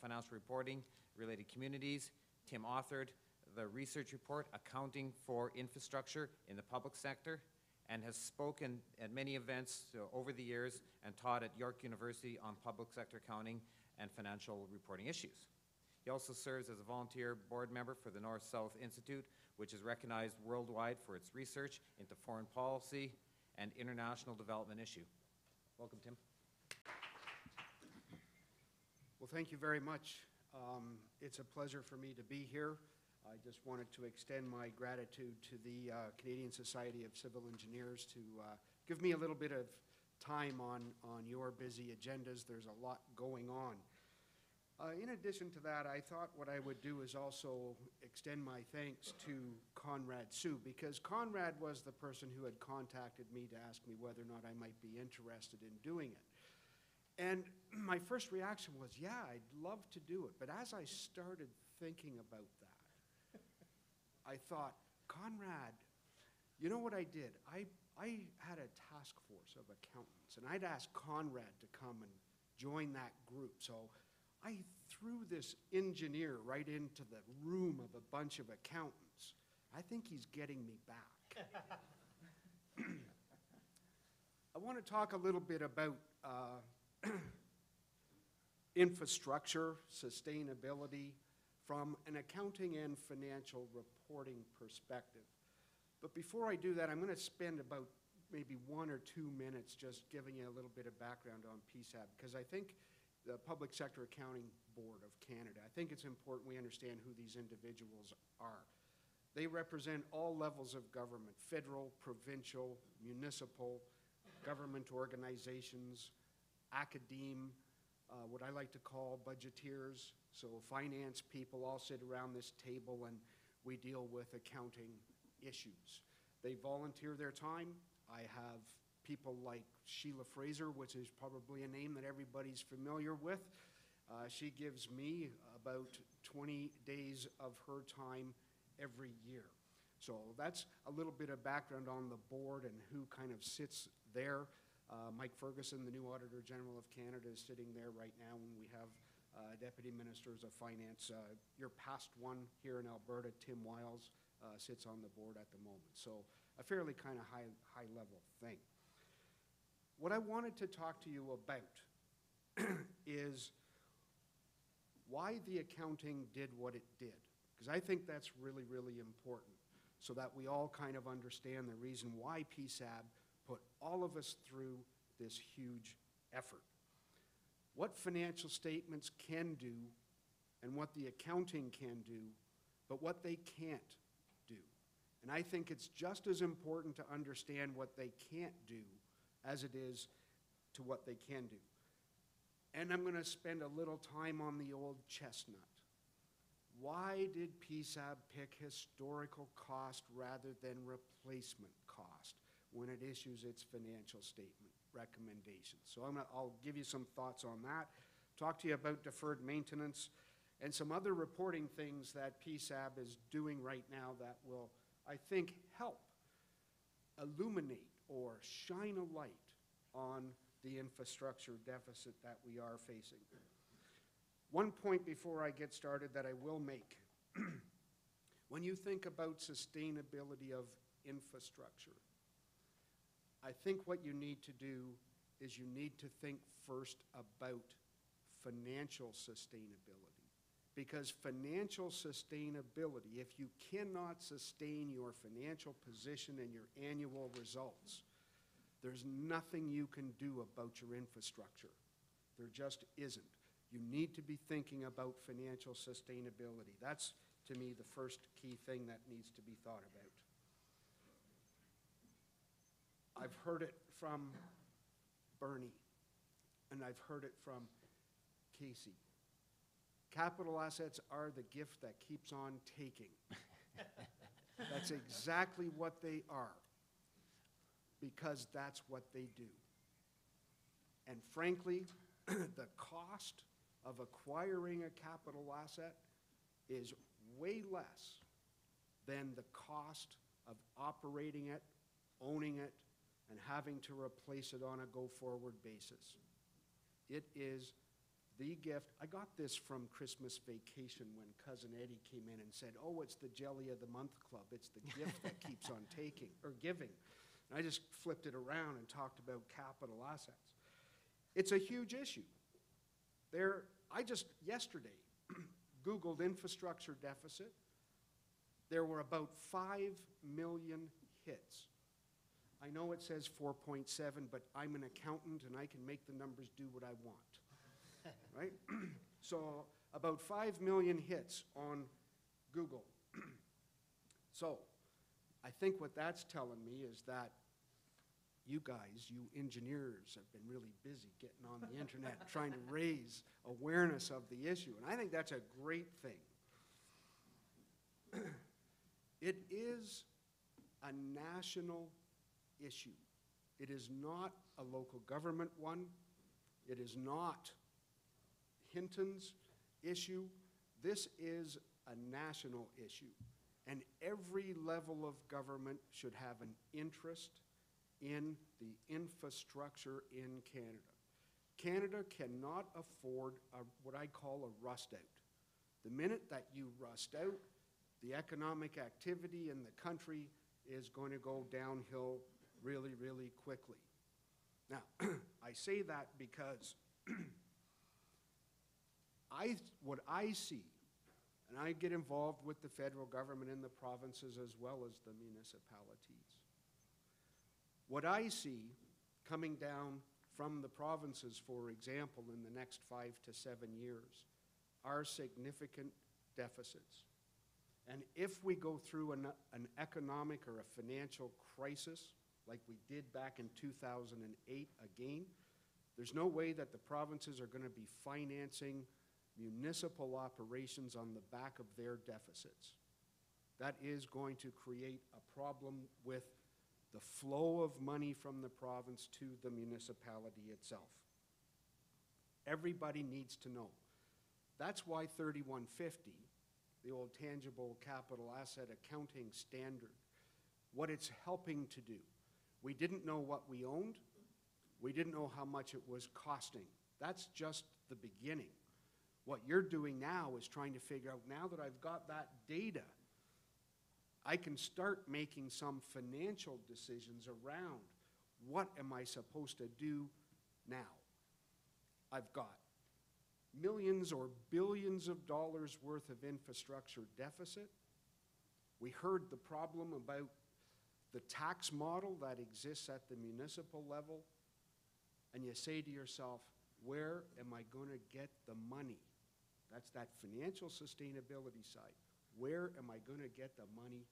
[SPEAKER 1] financial reporting related communities. Tim authored the research report, Accounting for Infrastructure in the Public Sector, and has spoken at many events over the years and taught at York University on public sector accounting and financial reporting issues. He also serves as a volunteer board member for the North-South Institute, which is recognized worldwide for its research into foreign policy and international development issue. Welcome, Tim.
[SPEAKER 4] Well, thank you very much. It's a pleasure for me to be here. I just wanted to extend my gratitude to the Canadian Society of Civil Engineers to give me a little bit of time on your busy agendas. There's a lot going on. In addition to that, I thought what I would do is also extend my thanks to Conrad Sue, because Conrad was the person who had contacted me to ask me whether or not I might be interested in doing it. And my first reaction was, yeah, I'd love to do it. But as I started thinking about that, I thought, Conrad, you know what I did? I had a task force of accountants, and I'd asked Conrad to come and join that group. So I threw this engineer right into the room of a bunch of accountants. I think he's getting me back. I want to talk a little bit about infrastructure, sustainability, from an accounting and financial reporting perspective. But before I do that, I'm going to spend about maybe 1 or 2 minutes just giving you a little bit of background on PSAP, because I think the Public Sector Accounting Board of Canada, I think it's important we understand who these individuals are. They represent all levels of government: federal, provincial, municipal, government organizations, academe, what I like to call budgeteers. So finance people all sit around this table and we deal with accounting issues. They volunteer their time. I have people like Sheila Fraser, which is probably a name that everybody's familiar with. She gives me about 20 days of her time every year. So that's a little bit of background on the board and who kind of sits there. Mike Ferguson, the new Auditor General of Canada, is sitting there right now, and we have Deputy Ministers of Finance. Your past one here in Alberta, Tim Wiles, sits on the board at the moment. So a fairly kind of high level thing. What I wanted to talk to you about is why the accounting did what it did. Because I think that's really, really important, so that we all kind of understand the reason why PSAB put all of us through this huge effort. What financial statements can do and what the accounting can do, but what they can't do. And I think it's just as important to understand what they can't do as it is to what they can do. And I'm going to spend a little time on the old chestnut. why did PSAB pick historical cost rather than replacement cost when it issues its financial statement recommendations? So I'll give you some thoughts on that, talk to you about deferred maintenance, and some other reporting things that PSAB is doing right now that will, I think, help illuminate or shine a light on the infrastructure deficit that we are facing. One point before I get started that I will make. When you think about sustainability of infrastructure, I think what you need to do is you need to think first about financial sustainability. Because financial sustainability, if you cannot sustain your financial position and your annual results, there's nothing you can do about your infrastructure. There just isn't. You need to be thinking about financial sustainability. That's, to me, the first key thing that needs to be thought about. I've heard it from Bernie, and I've heard it from Casey. Capital assets are the gift that keeps on taking. That's exactly what they are, because that's what they do. And frankly, the cost of acquiring a capital asset is way less than the cost of operating it, owning it, and having to replace it on a go-forward basis. It is the gift. I got this from Christmas vacation when Cousin Eddie came in and said, oh, it's the Jelly of the Month Club. It's the gift that keeps on taking, or giving. And I just flipped it around and talked about capital assets. It's a huge issue. I just yesterday Googled infrastructure deficit. There were about 5 million hits. I know it says 4.7, but I'm an accountant and I can make the numbers do what I want. Right? So about 5 million hits on Google. So I think what that's telling me is that you guys, you engineers, have been really busy getting on the internet trying to raise awareness of the issue. And I think that's a great thing. It is a national issue. It is not a local government one. It is not Hinton's issue. This is a national issue. And every level of government should have an interest in the infrastructure in Canada. Canada cannot afford what I call a rust out. The minute that you rust out, the economic activity in the country is going to go downhill really, really quickly. Now, I say that because what I see, and I get involved with the federal government and the provinces as well as the municipalities. What I see coming down from the provinces, for example, in the next 5 to 7 years, are significant deficits. And if we go through an economic or a financial crisis, like we did back in 2008 again, there's no way that the provinces are going to be financing municipal operations on the back of their deficits. That is going to create a problem with the flow of money from the province to the municipality itself. Everybody needs to know. That's why 3150, the old tangible capital asset accounting standard, what it's helping to do. We didn't know what we owned. We didn't know how much it was costing. That's just the beginning. What you're doing now is trying to figure out, now that I've got that data, I can start making some financial decisions around what am I supposed to do now. I've got millions or billions of dollars worth of infrastructure deficit. We heard the problem about the tax model that exists at the municipal level, and you say to yourself, where am I going to get the money? That's that financial sustainability side. Where am I going to get the money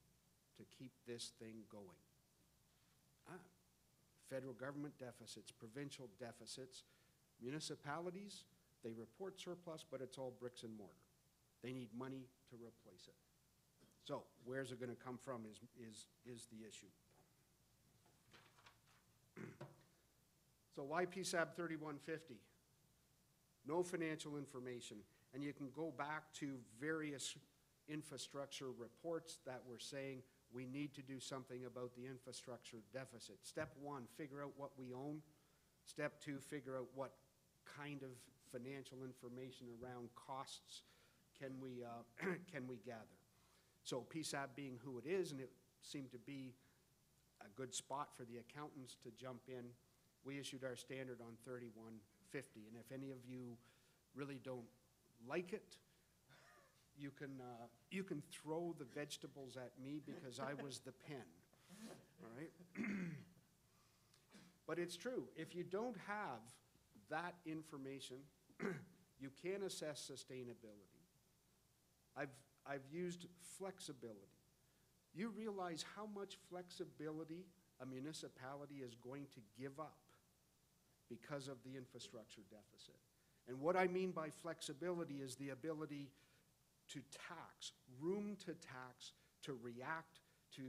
[SPEAKER 4] to keep this thing going? Federal government deficits, provincial deficits, municipalities, they report surplus, but it's all bricks and mortar. They need money to replace it. So where's it going to come from is the issue. So why PSAB 3150? No financial information. And you can go back to various infrastructure reports that were saying we need to do something about the infrastructure deficit. Step one, figure out what we own. Step two, figure out what kind of financial information around costs can we gather. So PSAB being who it is, and it seemed to be a good spot for the accountants to jump in, we issued our standard on 3150. And if any of you really don't like it, you can throw the vegetables at me because I was the pen, all right? But it's true. If you don't have that information, you can't assess sustainability. I've used flexibility. You realize how much flexibility a municipality is going to give up because of the infrastructure deficit. And what I mean by flexibility is the ability to tax, room to tax, to react to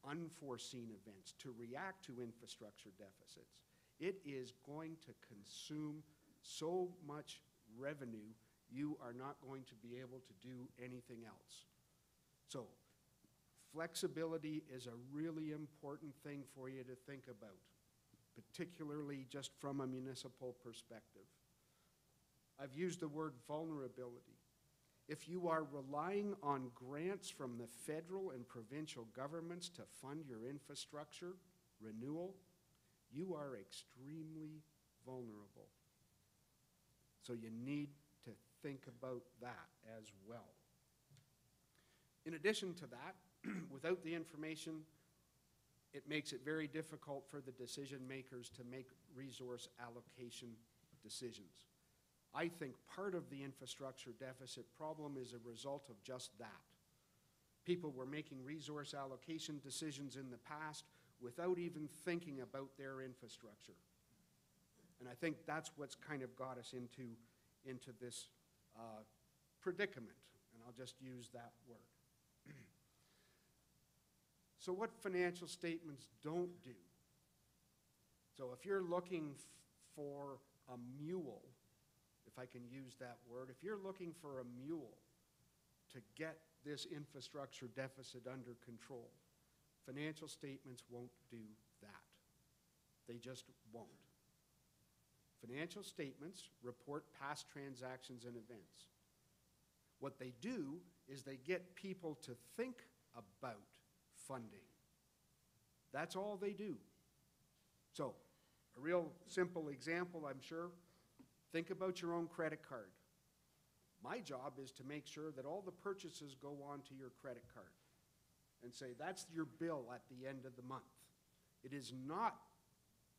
[SPEAKER 4] unforeseen events, to react to infrastructure deficits. It is going to consume so much revenue, you are not going to be able to do anything else. So, flexibility is a really important thing for you to think about, particularly just from a municipal perspective. I've used the word vulnerability. If you are relying on grants from the federal and provincial governments to fund your infrastructure renewal, you are extremely vulnerable. So you need to think about that as well. In addition to that, without the information, it makes it very difficult for the decision makers to make resource allocation decisions. I think part of the infrastructure deficit problem is a result of just that. People were making resource allocation decisions in the past without even thinking about their infrastructure. And I think that's what's kind of got us into this predicament, and I'll just use that word. So what financial statements don't do? So if you're looking for a mule, if I can use that word, if you're looking for a mule to get this infrastructure deficit under control, financial statements won't do that. They just won't. Financial statements report past transactions and events. What they do is they get people to think about funding. That's all they do. So, a real simple example, I'm sure. Think about your own credit card. My job is to make sure that all the purchases go onto your credit card and say that's your bill at the end of the month. It is not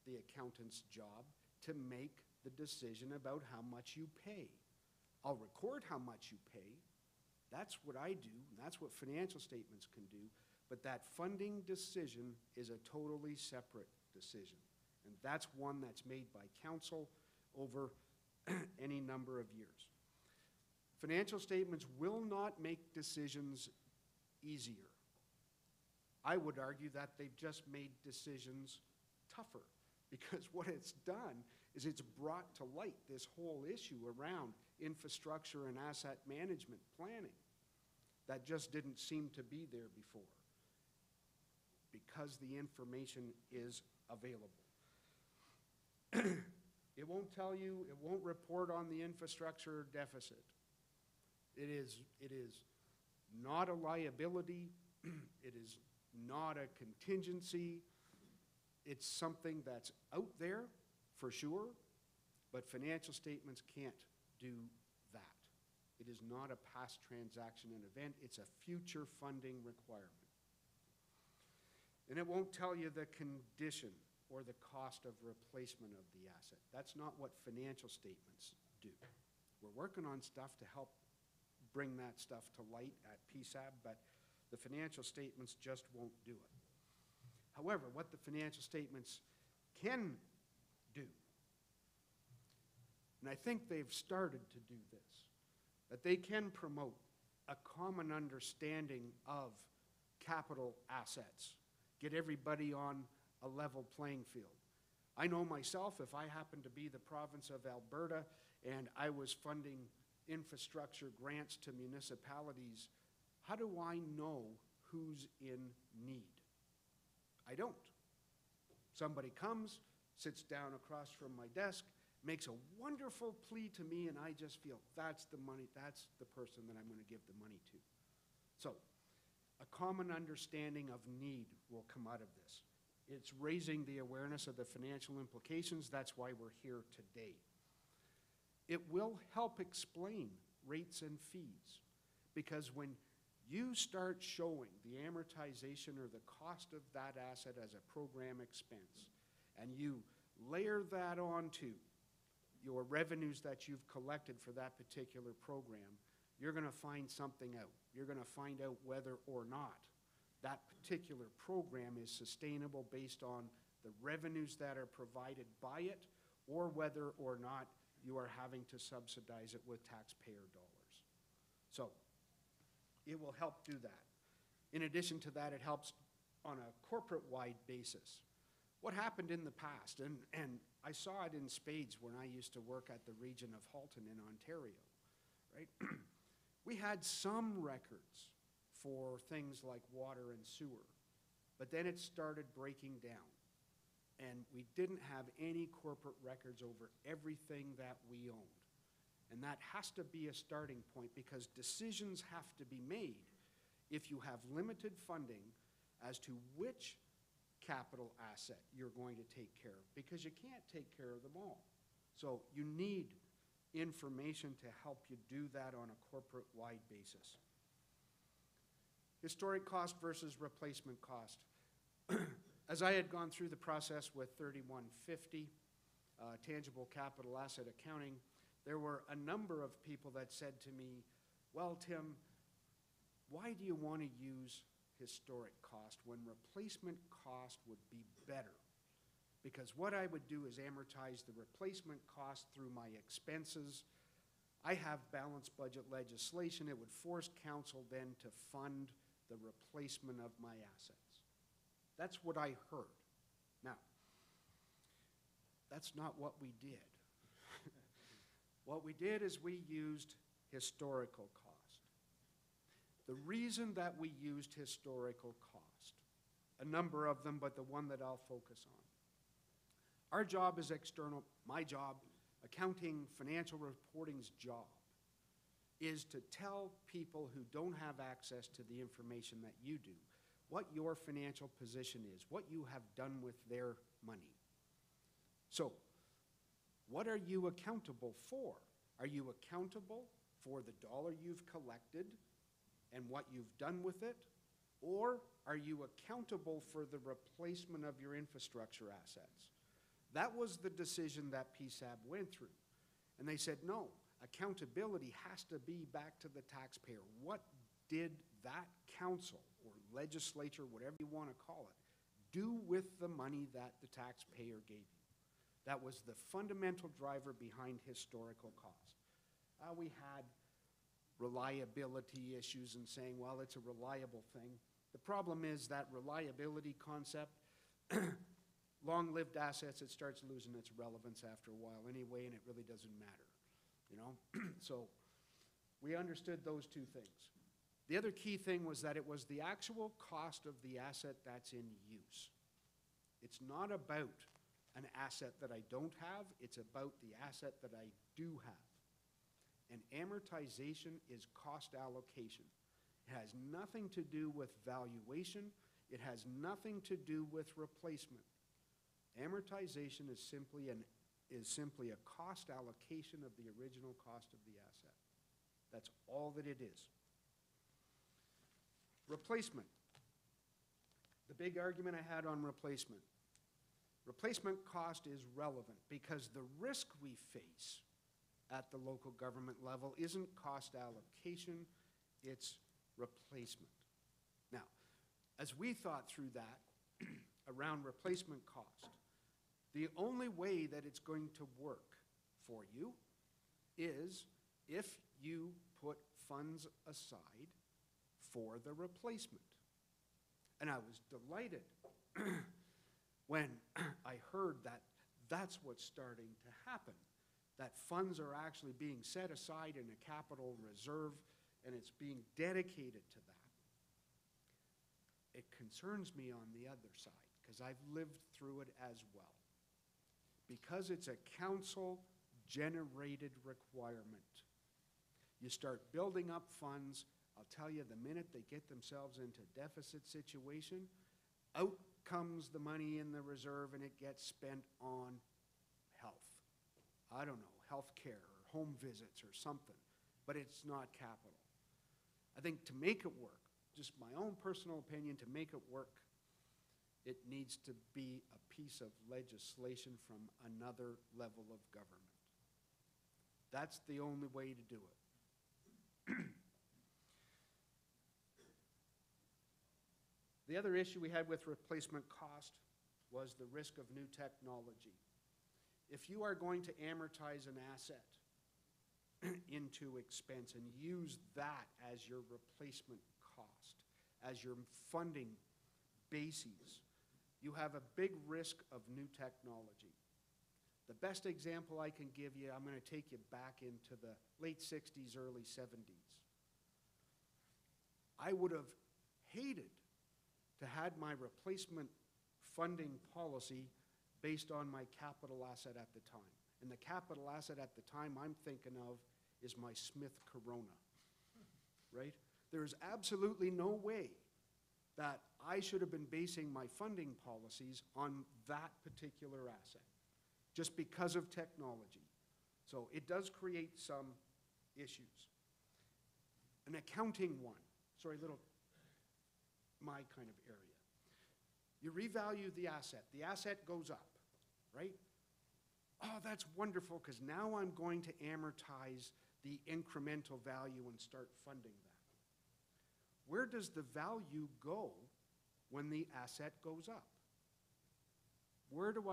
[SPEAKER 4] the accountant's job to make the decision about how much you pay. I'll record how much you pay. That's what I do, and that's what financial statements can do. But that funding decision is a totally separate decision. And that's one that's made by council over any number of years. Financial statements will not make decisions easier. I would argue that they've just made decisions tougher, because what it's done is it's brought to light this whole issue around infrastructure and asset management planning that just didn't seem to be there before, because the information is available. It won't tell you, it won't report on the infrastructure deficit. It is not a liability. It is not a contingency. It's something that's out there for sure, but financial statements can't do that. It is not a past transaction and event. It's a future funding requirement. And it won't tell you the condition or the cost of replacement of the asset. That's not what financial statements do. We're working on stuff to help bring that stuff to light at PSAB, but the financial statements just won't do it. However, what the financial statements can do, and I think they've started to do this, that they can promote a common understanding of capital assets. Get everybody on a level playing field. I know myself, if I happen to be the province of Alberta and I was funding infrastructure grants to municipalities, how do I know who's in need? I don't. Somebody comes, sits down across from my desk, makes a wonderful plea to me, and I just feel that's the money, that's the person that I'm going to give the money to. So, a common understanding of need will come out of this. It's raising the awareness of the financial implications. That's why we're here today. It will help explain rates and fees, because when you start showing the amortization or the cost of that asset as a program expense, and you layer that onto your revenues that you've collected for that particular program, you're going to find something out. You're going to find out whether or not that particular program is sustainable based on the revenues that are provided by it, or whether or not you are having to subsidize it with taxpayer dollars. So, it will help do that. In addition to that, it helps on a corporate-wide basis. What happened in the past, and I saw it in spades when I used to work at the region of Halton in Ontario, right? We had some records for things like water and sewer, but then it started breaking down. And we didn't have any corporate records over everything that we owned. And that has to be a starting point, because decisions have to be made if you have limited funding as to which capital asset you're going to take care of, because you can't take care of them all. So you need information to help you do that on a corporate-wide basis. Historic cost versus replacement cost. As I had gone through the process with 3150, tangible capital asset accounting, there were a number of people that said to me, well, Tim, why do you want to use historic cost when replacement cost would be better? Because what I would do is amortize the replacement cost through my expenses. I have balanced budget legislation. It would force council then to fund the replacement of my assets. That's what I heard. Now, that's not what we did. What we did is we used historical cost. The reason that we used historical cost, a number of them, but the one that I'll focus on. Our job is external, my job, accounting, financial reporting's job, is to tell people who don't have access to the information that you do what your financial position is, what you have done with their money. So, what are you accountable for? Are you accountable for the dollar you've collected and what you've done with it? Or are you accountable for the replacement of your infrastructure assets? That was the decision that PSAB went through. And they said, no, accountability has to be back to the taxpayer. What did that council or legislature, whatever you want to call it, do with the money that the taxpayer gave you? That was the fundamental driver behind historical cost. We had reliability issues and saying, well, it's a reliable thing. The problem is that reliability concept, long-lived assets, it starts losing its relevance after a while anyway, and it really doesn't matter, you know? So we understood those two things. The other key thing was that it was the actual cost of the asset that's in use. It's not about an asset that I don't have, it's about the asset that I do have. And amortization is cost allocation. It has nothing to do with valuation. It has nothing to do with replacement. Amortization is simply a cost allocation of the original cost of the asset. That's all that it is. Replacement. The big argument I had on replacement. Replacement cost is relevant because the risk we face at the local government level isn't cost allocation, it's replacement. Now, as we thought through that around replacement cost, the only way that it's going to work for you is if you put funds aside for the replacement. And I was delighted when I heard that that's what's starting to happen, that funds are actually being set aside in a capital reserve and it's being dedicated to that. It concerns me on the other side because I've lived through it as well. Because it's a council-generated requirement. You start building up funds, I'll tell you, the minute they get themselves into deficit situation, out comes the money in the reserve and it gets spent on health. I don't know, health care or home visits or something, but it's not capital. I think to make it work, just my own personal opinion, to make it work, it needs to be a piece of legislation from another level of government. That's the only way to do it. The other issue we had with replacement cost was the risk of new technology. If you are going to amortize an asset into expense and use that as your replacement cost, as your funding bases, you have a big risk of new technology. The best example I can give you, I'm going to take you back into the late 60s, early 70s. I would have hated to had my replacement funding policy based on my capital asset at the time. And the capital asset at the time I'm thinking of is my Smith Corona, right? There's absolutely no way that I should have been basing my funding policies on that particular asset, just because of technology. So it does create some issues. An accounting one, sorry, my kind of area. You revalue the asset goes up, right? Oh, that's wonderful, because now I'm going to amortize the incremental value and start funding that. Where does the value go when the asset goes up? What do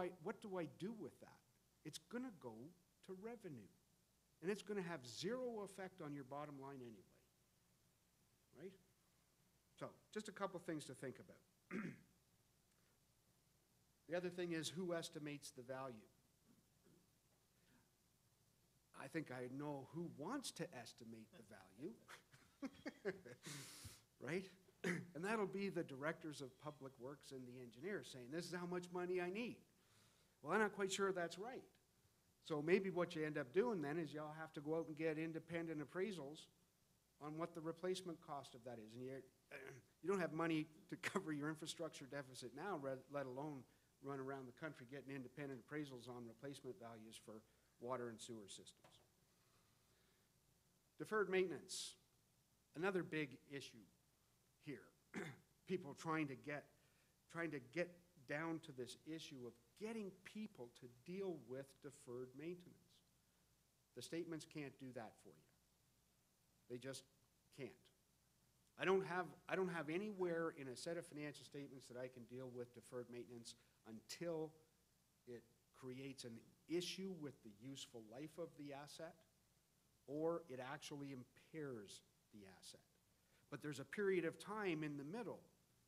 [SPEAKER 4] I do with that? It's going to go to revenue, and it's going to have zero effect on your bottom line anyway, right? So, just a couple things to think about. The other thing is, who estimates the value? I think I know who wants to estimate the value, right? And that'll be the directors of public works and the engineers saying, this is how much money I need. Well, I'm not quite sure that's right. So maybe what you end up doing then is y'all have to go out and get independent appraisals on what the replacement cost of that is. And you don't have money to cover your infrastructure deficit now, let alone run around the country getting independent appraisals on replacement values for water and sewer systems. Deferred maintenance, another big issue here. People trying to get down to this issue of getting people to deal with deferred maintenance. The statements can't do that for you. They just can't. I don't have anywhere in a set of financial statements that I can deal with deferred maintenance until it creates an issue with the useful life of the asset, or it actually impairs the asset. But there's a period of time in the middle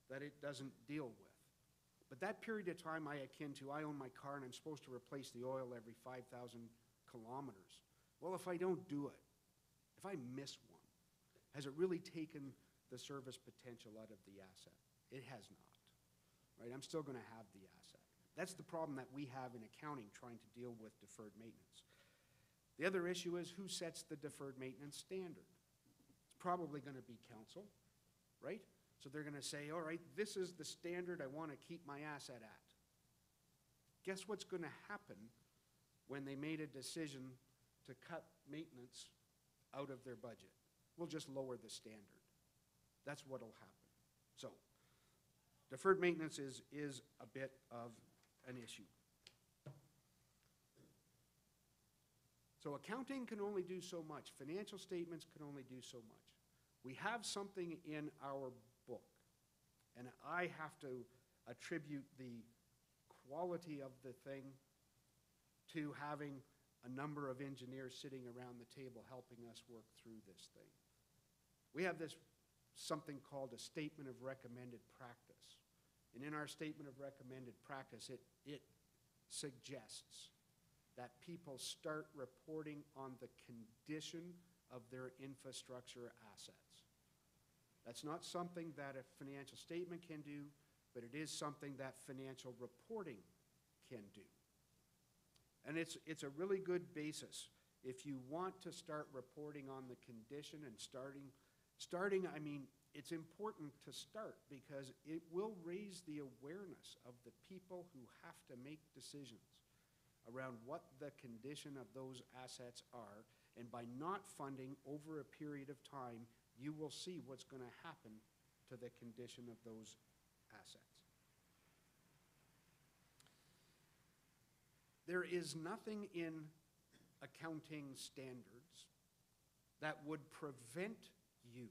[SPEAKER 4] that it doesn't deal with. But that period of time I akin to, I own my car and I'm supposed to replace the oil every 5,000 kilometers. Well, if I don't do it, if I miss one, has it really taken the service potential out of the asset? It has not, right? I'm still going to have the asset. That's the problem that we have in accounting trying to deal with deferred maintenance. The other issue is who sets the deferred maintenance standard? It's probably going to be council, right? So they're going to say, all right, this is the standard I want to keep my asset at. Guess what's going to happen when they made a decision to cut maintenance out of their budget? We'll just lower the standard. That's what will happen. So deferred maintenance is a bit of an issue. So accounting can only do so much. Financial statements can only do so much. We have something in our book, and I have to attribute the quality of the thing to having a number of engineers sitting around the table helping us work through this thing. We have this something called a statement of recommended practice. And in our statement of recommended practice, it suggests that people start reporting on the condition of their infrastructure assets. That's not something that a financial statement can do, but it is something that financial reporting can do. And it's a really good basis. If you want to start reporting on the condition and starting, I mean, it's important to start because it will raise the awareness of the people who have to make decisions around what the condition of those assets are. And by not funding over a period of time, you will see what's going to happen to the condition of those assets. There is nothing in accounting standards that would prevent you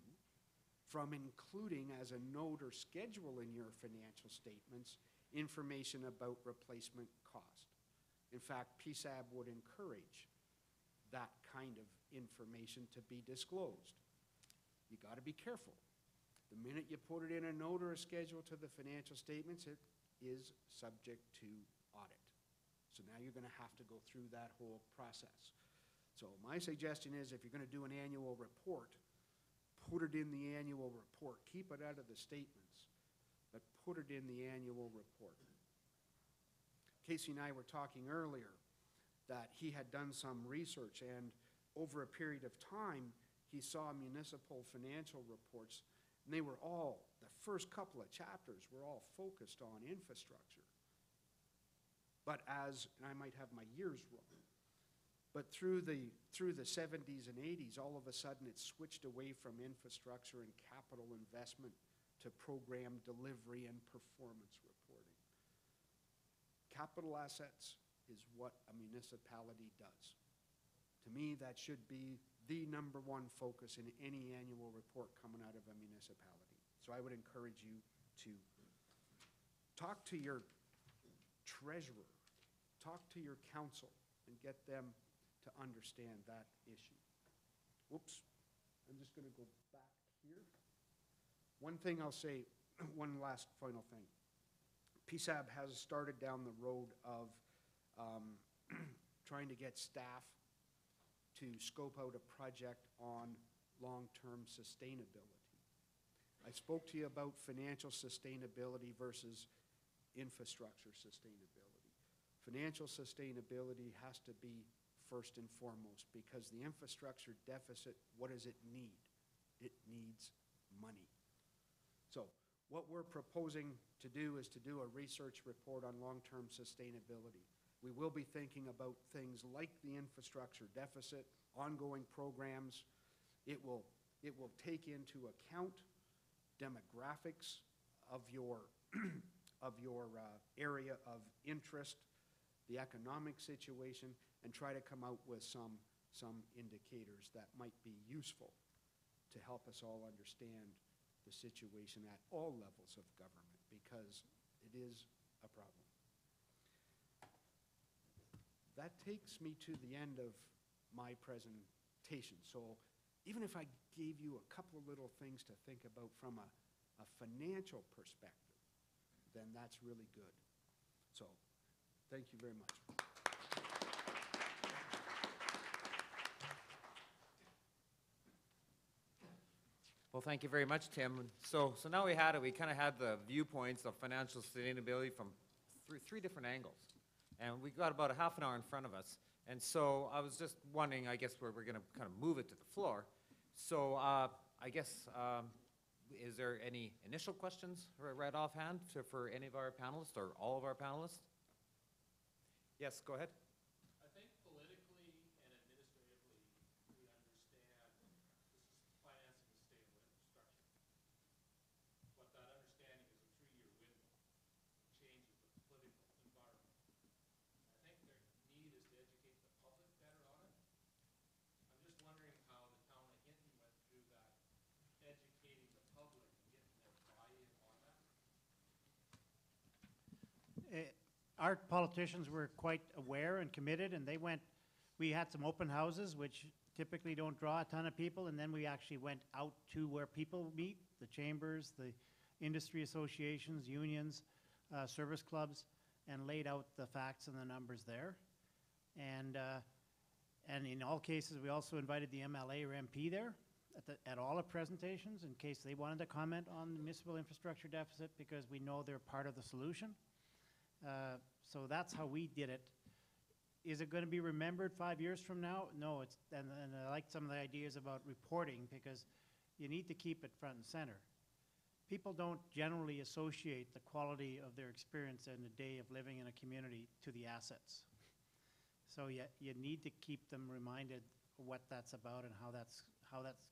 [SPEAKER 4] from including as a note or schedule in your financial statements information about replacement cost. In fact, PSAB would encourage that kind of information to be disclosed. You got to be careful. The minute you put it in a note or a schedule to the financial statements, it is subject to audit. So now you're going to have to go through that whole process. So my suggestion is if you're going to do an annual report, put it in the annual report. Keep it out of the statements, but put it in the annual report. Casey and I were talking earlier that he had done some research, and over a period of time, he saw municipal financial reports, and they were all, the first couple of chapters were all focused on infrastructure. But as, and I might have my years wrong, but through the 70s and 80s, all of a sudden it switched away from infrastructure and capital investment to program delivery and performance reporting. Capital assets is what a municipality does. To me, that should be the number one focus in any annual report coming out of a municipality. So I would encourage you to talk to your treasurer, talk to your council, and get them to understand that issue. Whoops, I'm just going to go back here. One thing I'll say, one last final thing. PSAB has started down the road of trying to get staff to scope out a project on long-term sustainability. I spoke to you about financial sustainability versus infrastructure sustainability. Financial sustainability has to be first and foremost because the infrastructure deficit, what does it need? It needs money. So what we're proposing to do is to do a research report on long-term sustainability. We will be thinking about things like the infrastructure deficit, ongoing programs. It will take into account demographics of your area of interest, the economic situation, and try to come out with some indicators that might be useful to help us all understand the situation at all levels of government, because it is a problem. That takes me to the end of my presentation. So even if I gave you a couple of little things to think about from a financial perspective, then that's really good. So thank you very much.
[SPEAKER 1] Well, thank you very much, Tim. So now we kind of had the viewpoints of financial sustainability from three different angles. And we got about a half an hour in front of us. And so I was just wondering, I guess we're going to kind of move it to the floor. So I guess, is there any initial questions right offhand for any of our panelists or all of our panelists? Yes, go ahead.
[SPEAKER 5] I think politically and administratively, we understand this is financing sustainable infrastructure. But that understanding is a 3-year window. It changes with the political environment. I think their need is to educate the public better on it. I'm just wondering how the town of Hinton went through that, educating the public and getting their buy-in on that.
[SPEAKER 3] Our politicians were quite aware and committed, and they went We had some open houses, which typically don't draw a ton of people, and then we actually went out to where people meet, the chambers, the industry associations, unions, service clubs, and laid out the facts and the numbers there. And in all cases, we also invited the MLA or MP there at all the presentations in case they wanted to comment on the municipal infrastructure deficit, because we know they're part of the solution. So that's how we did it. Is it going to be remembered 5 years from now? No, and I like some of the ideas about reporting, because you need to keep it front and center. People don't generally associate the quality of their experience in a day of living in a community to the assets. So you need to keep them reminded what that's about and how that's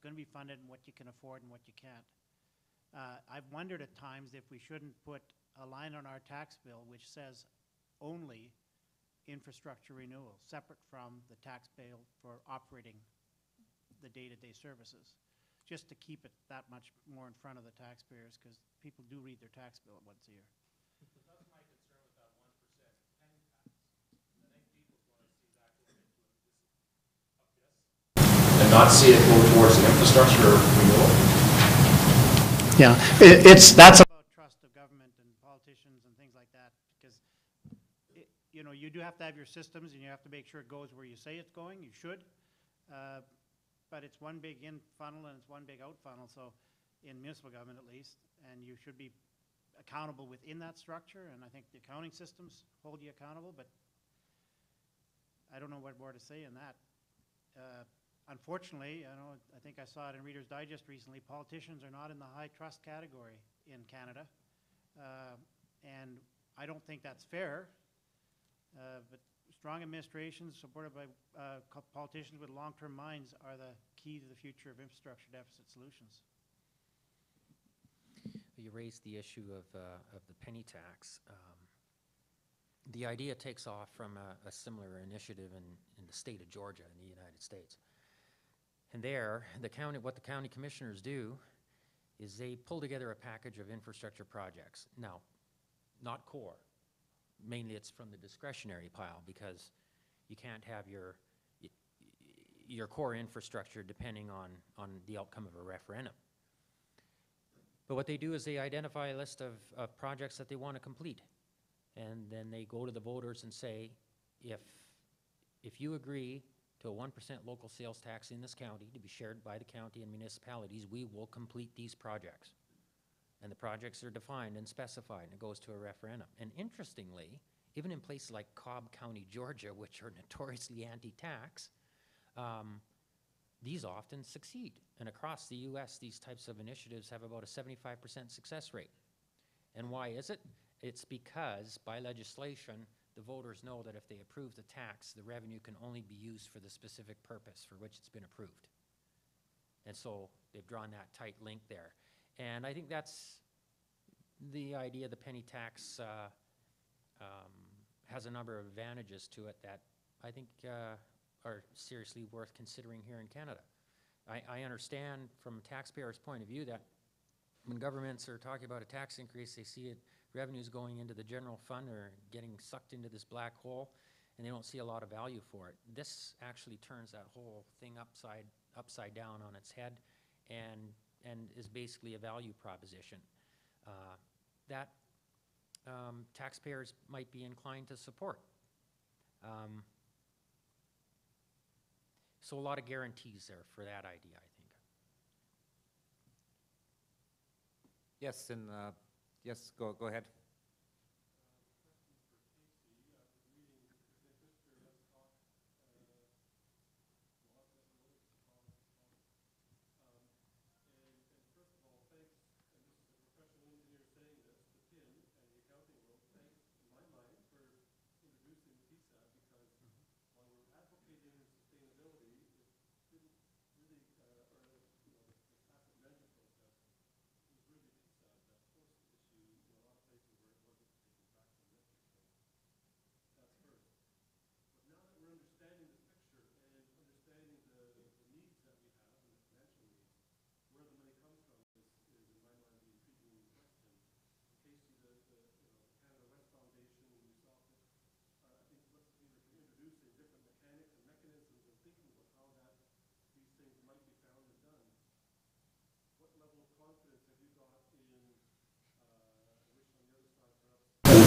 [SPEAKER 3] going to be funded and what you can afford and what you can't. I've wondered at times if we shouldn't put a line on our tax bill which says only infrastructure renewal, separate from the tax bill for operating the day-to-day services, just to keep it that much more in front of the taxpayers, because people do read their tax bill once a year.
[SPEAKER 5] That's my concern with that 1% penny tax. I think people want to see that going into this.
[SPEAKER 6] And not see it go towards the infrastructure renewal.
[SPEAKER 3] Yeah, that's about trust of government and politicians and things like that, because you know, you do have to have your systems and you have to make sure it goes where you say it's going. You should, but it's one big in funnel and it's one big out funnel. So, in municipal government at least, and you should be accountable within that structure. And I think the accounting systems hold you accountable. But I don't know what more to say in that. Unfortunately, I think I saw it in Reader's Digest recently, politicians are not in the high trust category in Canada. And I don't think that's fair, but strong administrations supported by politicians with long-term minds are the key to the future of infrastructure deficit solutions.
[SPEAKER 2] You raised the issue of the penny tax. The idea takes off from a similar initiative in the state of Georgia in the United States. And there, what the county commissioners do is they pull together a package of infrastructure projects. Now, not core. Mainly it's from the discretionary pile, because you can't have your core infrastructure depending on the outcome of a referendum. But what they do is they identify a list of projects that they want to complete. And then they go to the voters and say, if you agree to a 1% local sales tax in this county to be shared by the county and municipalities, we will complete these projects. And the projects are defined and specified, and it goes to a referendum. And interestingly, even in places like Cobb County, Georgia, which are notoriously anti-tax, these often succeed. And across the U.S., these types of initiatives have about a 75% success rate. And why is it? It's because by legislation, the voters know that if they approve the tax, the revenue can only be used for the specific purpose for which it's been approved. And so they've drawn that tight link there. And I think that's the idea. The penny tax has a number of advantages to it that I think are seriously worth considering here in Canada. I understand from a taxpayer's point of view that when governments are talking about a tax increase, they see revenues going into the general fund or getting sucked into this black hole, and they don't see a lot of value for it. This actually turns that whole thing upside down on its head, and is basically a value proposition that taxpayers might be inclined to support. So a lot of guarantees there for that idea, I think.
[SPEAKER 1] Yes, and yes, go ahead.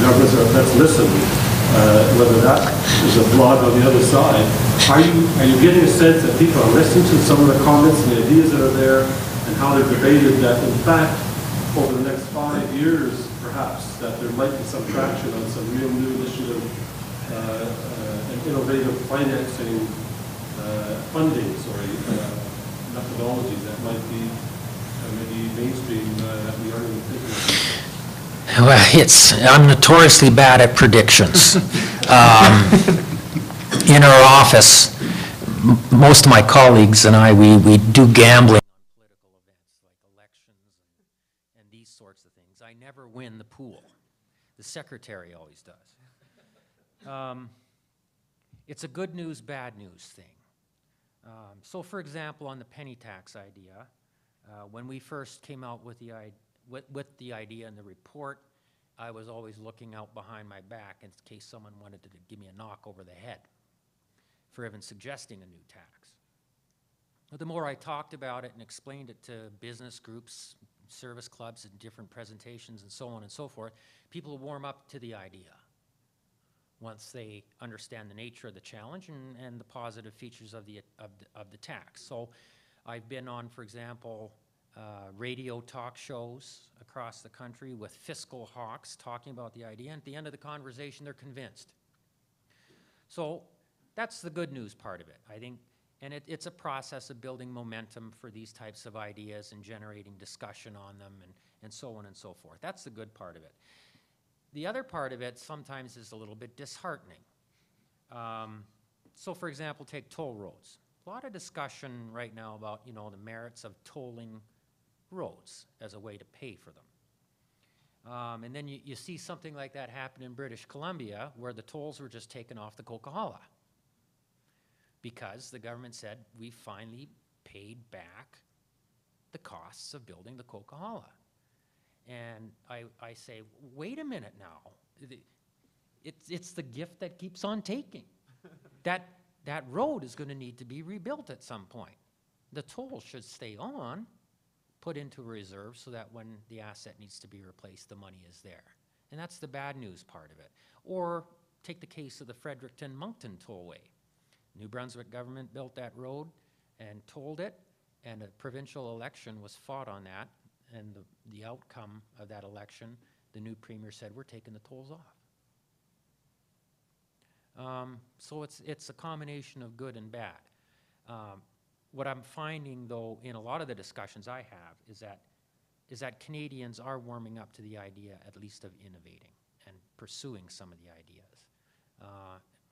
[SPEAKER 7] governments, or let's listen, whether that is a blog on the other side. Are you getting a sense that people are listening to some of the comments and the ideas that are there and how they're debated, that in fact, over the next 5 years, perhaps, that there might be some traction on some real new initiative and innovative financing funding, methodologies that might be maybe mainstream that we aren't even thinking of?
[SPEAKER 2] Well, I'm notoriously bad at predictions. In our office, most of my colleagues and I, we do gambling on political events like elections and these sorts of things. I never win the pool. The secretary always does. It's a good news, bad news thing. So for example, on the penny tax idea, when we first came out with the idea and the report, I was always looking out behind my back in case someone wanted to give me a knock over the head for even suggesting a new tax. But the more I talked about it and explained it to business groups, service clubs, and different presentations and so on and so forth, people warm up to the idea once they understand the nature of the challenge and the positive features of the tax. So I've been on, for example, radio talk shows across the country with fiscal hawks talking about the idea, and at the end of the conversation, they're convinced. So that's the good news part of it, I think, and it's a process of building momentum for these types of ideas and generating discussion on them and so on and so forth. That's the good part of it. The other part of it sometimes is a little bit disheartening. So for example, take toll roads. A lot of discussion right now about, the merits of tolling roads as a way to pay for them. And then you see something like that happen in British Columbia, where the tolls were just taken off the Coca-Cola because the government said, we finally paid back the costs of building the Coca-Cola. And I say, wait a minute now. It's the gift that keeps on taking. That road is going to need to be rebuilt at some point. The toll should stay on, put into a reserve so that when the asset needs to be replaced, the money is there. And that's the bad news part of it. Or take the case of the Fredericton-Moncton tollway. New Brunswick government built that road and tolled it, and a provincial election was fought on that, and the outcome of that election, the new premier said, we're taking the tolls off. So it's a combination of good and bad. What I'm finding, though, in a lot of the discussions I have is that Canadians are warming up to the idea, at least, of innovating and pursuing some of the ideas.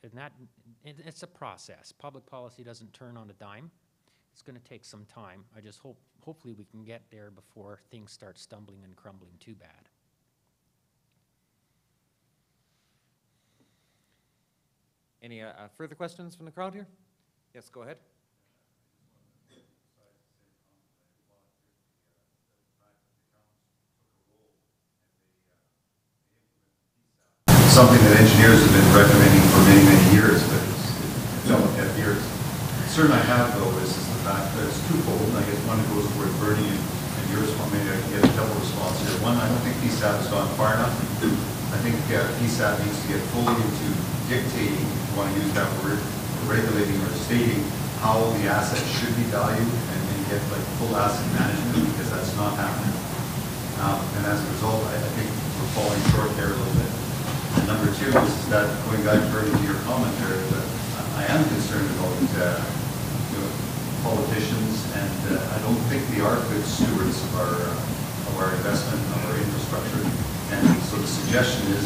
[SPEAKER 2] And it's a process. Public policy doesn't turn on a dime. It's going to take some time. I just hopefully we can get there before things start stumbling and crumbling too bad.
[SPEAKER 1] Any further questions from the crowd here? Yes, go ahead.
[SPEAKER 8] Something that engineers have been recommending for many, many years, but it's fell on deaf ears. The concern I have, though, is the fact that it's twofold, and I guess one goes toward Bernie and your response. Maybe I can get a double response here. One, I don't think PSAP has gone far enough. I think PSAP needs to get fully into dictating, if you want to use that word, regulating or stating how the asset should be valued and get like full asset management, because that's not happening. And as a result, I think we're falling short there a little bit. And number two is that, going back further to your comment there, that I am concerned about politicians, and I don't think they are good stewards of our investment, of our infrastructure. And so the suggestion is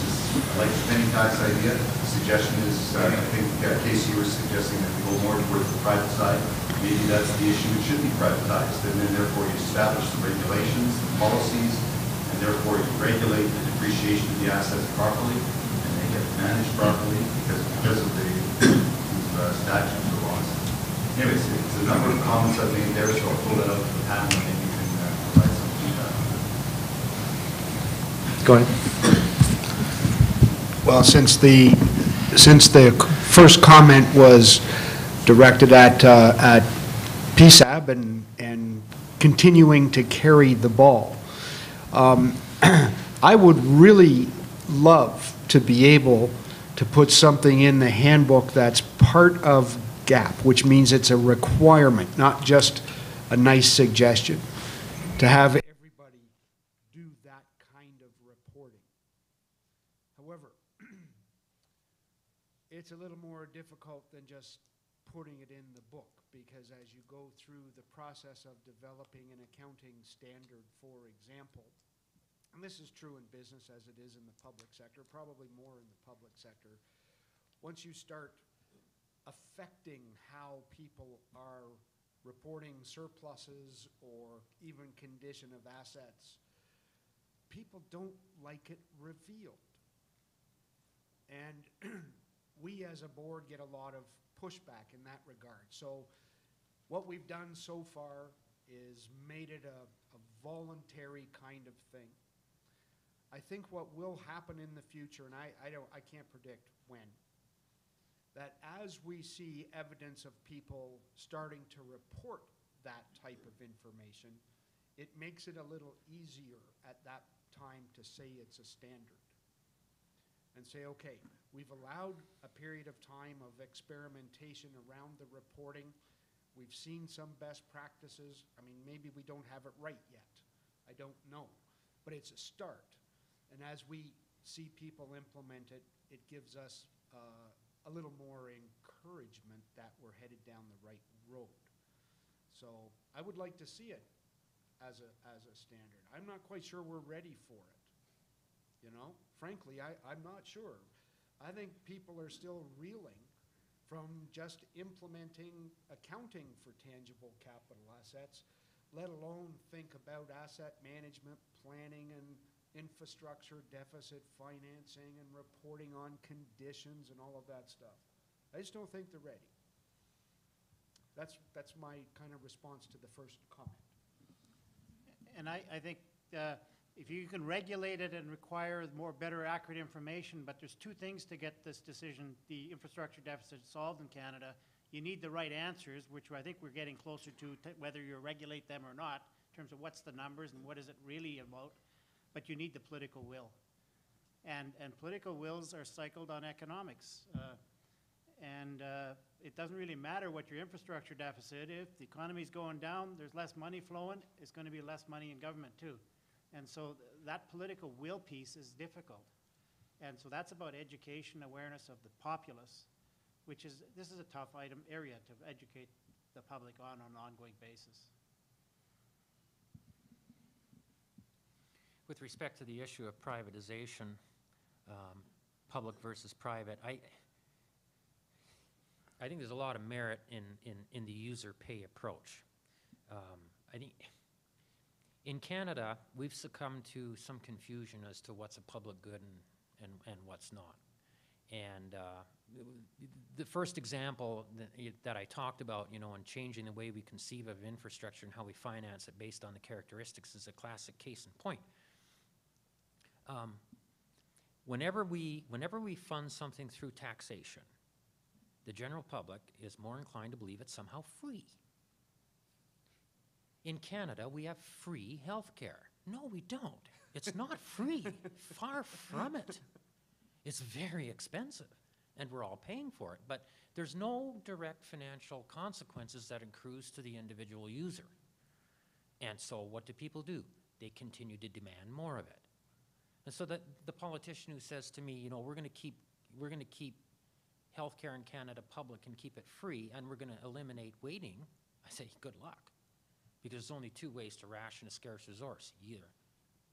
[SPEAKER 8] I like the penny tax idea. The suggestion is, I think Casey was suggesting that we go more towards the private side. Maybe that's the issue, it should be privatized, and then therefore you establish the regulations, the policies, and therefore you regulate the depreciation of the assets properly, and they get managed properly because of the statutes or laws. Anyways, it's a number of comments I've made there, so I'll pull that up to the panel and maybe you can provide some feedback.
[SPEAKER 2] Go ahead.
[SPEAKER 4] Well, since the first comment was directed at PSAB and continuing to carry the ball, I would really love to be able to put something in the handbook that's part of GAP, which means it's a requirement, not just a nice suggestion, to have everybody do that kind of reporting. However, it's a little more difficult than just putting it in the book, because as you go through the process of developing an accounting standard, for example, and this is true in business as it is in the public sector, probably more in the public sector, once you start affecting how people are reporting surpluses or even condition of assets, people don't like it revealed. And we as a board get a lot of pushback in that regard. So what we've done so far is made it a voluntary kind of thing. I think what will happen in the future, and I can't predict when, that as we see evidence of people starting to report that type of information, it makes it a little easier at that time to say it's a standard. And say, okay, we've allowed a period of time of experimentation around the reporting. We've seen some best practices. I mean, maybe we don't have it right yet. I don't know. But it's a start. And as we see people implement it, it gives us a little more encouragement that we're headed down the right road. So I would like to see it as a standard. I'm not quite sure we're ready for it. You know, frankly, I'm not sure. I think people are still reeling from just implementing accounting for tangible capital assets, let alone think about asset management, planning and infrastructure, deficit financing, and reporting on conditions and all of that stuff. I just don't think they're ready. That's my kind of response to the first comment.
[SPEAKER 3] And I think if you can regulate it and require more better accurate information, but there's two things to get this decision, the infrastructure deficit solved in Canada. You need the right answers, which I think we're getting closer to whether you regulate them or not, in terms of what's the numbers and what is it really about. But you need the political will. And political wills are cycled on economics. It doesn't really matter what your infrastructure deficit is. If the economy's going down, there's less money flowing, it's going to be less money in government too. And so that political will piece is difficult. And so that's about education, awareness of the populace, this is a tough area to educate the public on an ongoing basis.
[SPEAKER 2] With respect to the issue of privatization, public versus private, I think there's a lot of merit in the user pay approach. I think in Canada, we've succumbed to some confusion as to what's a public good and what's not. And the first example that I talked about, you know, in changing the way we conceive of infrastructure and how we finance it based on the characteristics is a classic case in point. Whenever we fund something through taxation, the general public is more inclined to believe it's somehow free. In Canada, we have free health care. No, we don't. It's not free. Far from it. It's very expensive, and we're all paying for it. But there's no direct financial consequences that accrues to the individual user. And so what do people do? They continue to demand more of it. And so that the politician who says to me, you know, we're going to keep healthcare in Canada public and keep it free, and we're going to eliminate waiting, I say, good luck. Because there's only two ways to ration a scarce resource. You either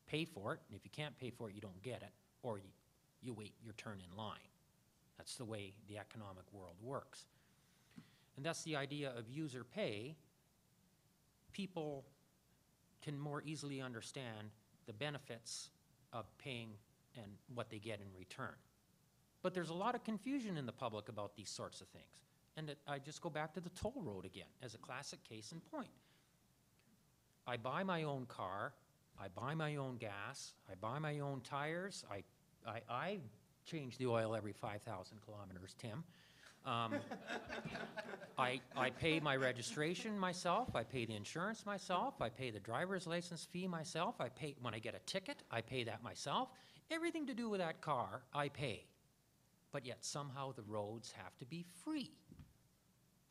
[SPEAKER 2] pay for it, and if you can't pay for it, you don't get it, or you wait your turn in line. That's the way the economic world works. And that's the idea of user pay. People can more easily understand the benefits of paying and what they get in return. But there's a lot of confusion in the public about these sorts of things. And I just go back to the toll road again as a classic case in point. I buy my own car, I buy my own gas, I buy my own tires, I change the oil every 5,000 kilometers, Tim. I pay my registration myself, I pay the insurance myself, I pay the driver's license fee myself, I pay, when I get a ticket, I pay that myself. Everything to do with that car, I pay. But yet somehow the roads have to be free.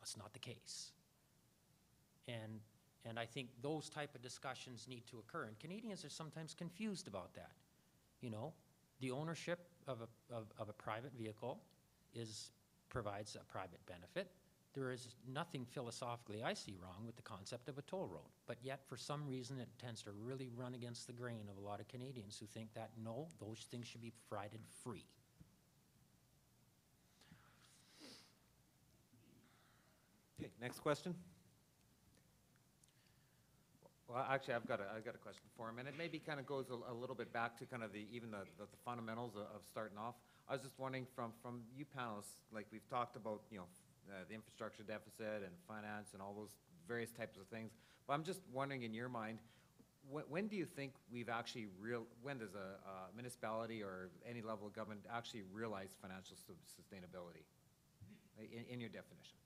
[SPEAKER 2] That's not the case. And I think those type of discussions need to occur. And Canadians are sometimes confused about that. You know, the ownership of a private vehicle provides a private benefit. There is nothing philosophically I see wrong with the concept of a toll road. But yet, for some reason, it tends to really run against the grain of a lot of Canadians who think that, no, those things should be provided free.
[SPEAKER 1] Okay, next question. Well, actually, I've got a question for him, and it maybe kind of goes a little bit back to kind of the fundamentals of starting off. I was just wondering from you panelists, like we've talked about, you know, the infrastructure deficit and finance and all those various types of things. But I'm just wondering, in your mind, when do you think we've actually when does a municipality or any level of government actually realize financial sustainability in your definition?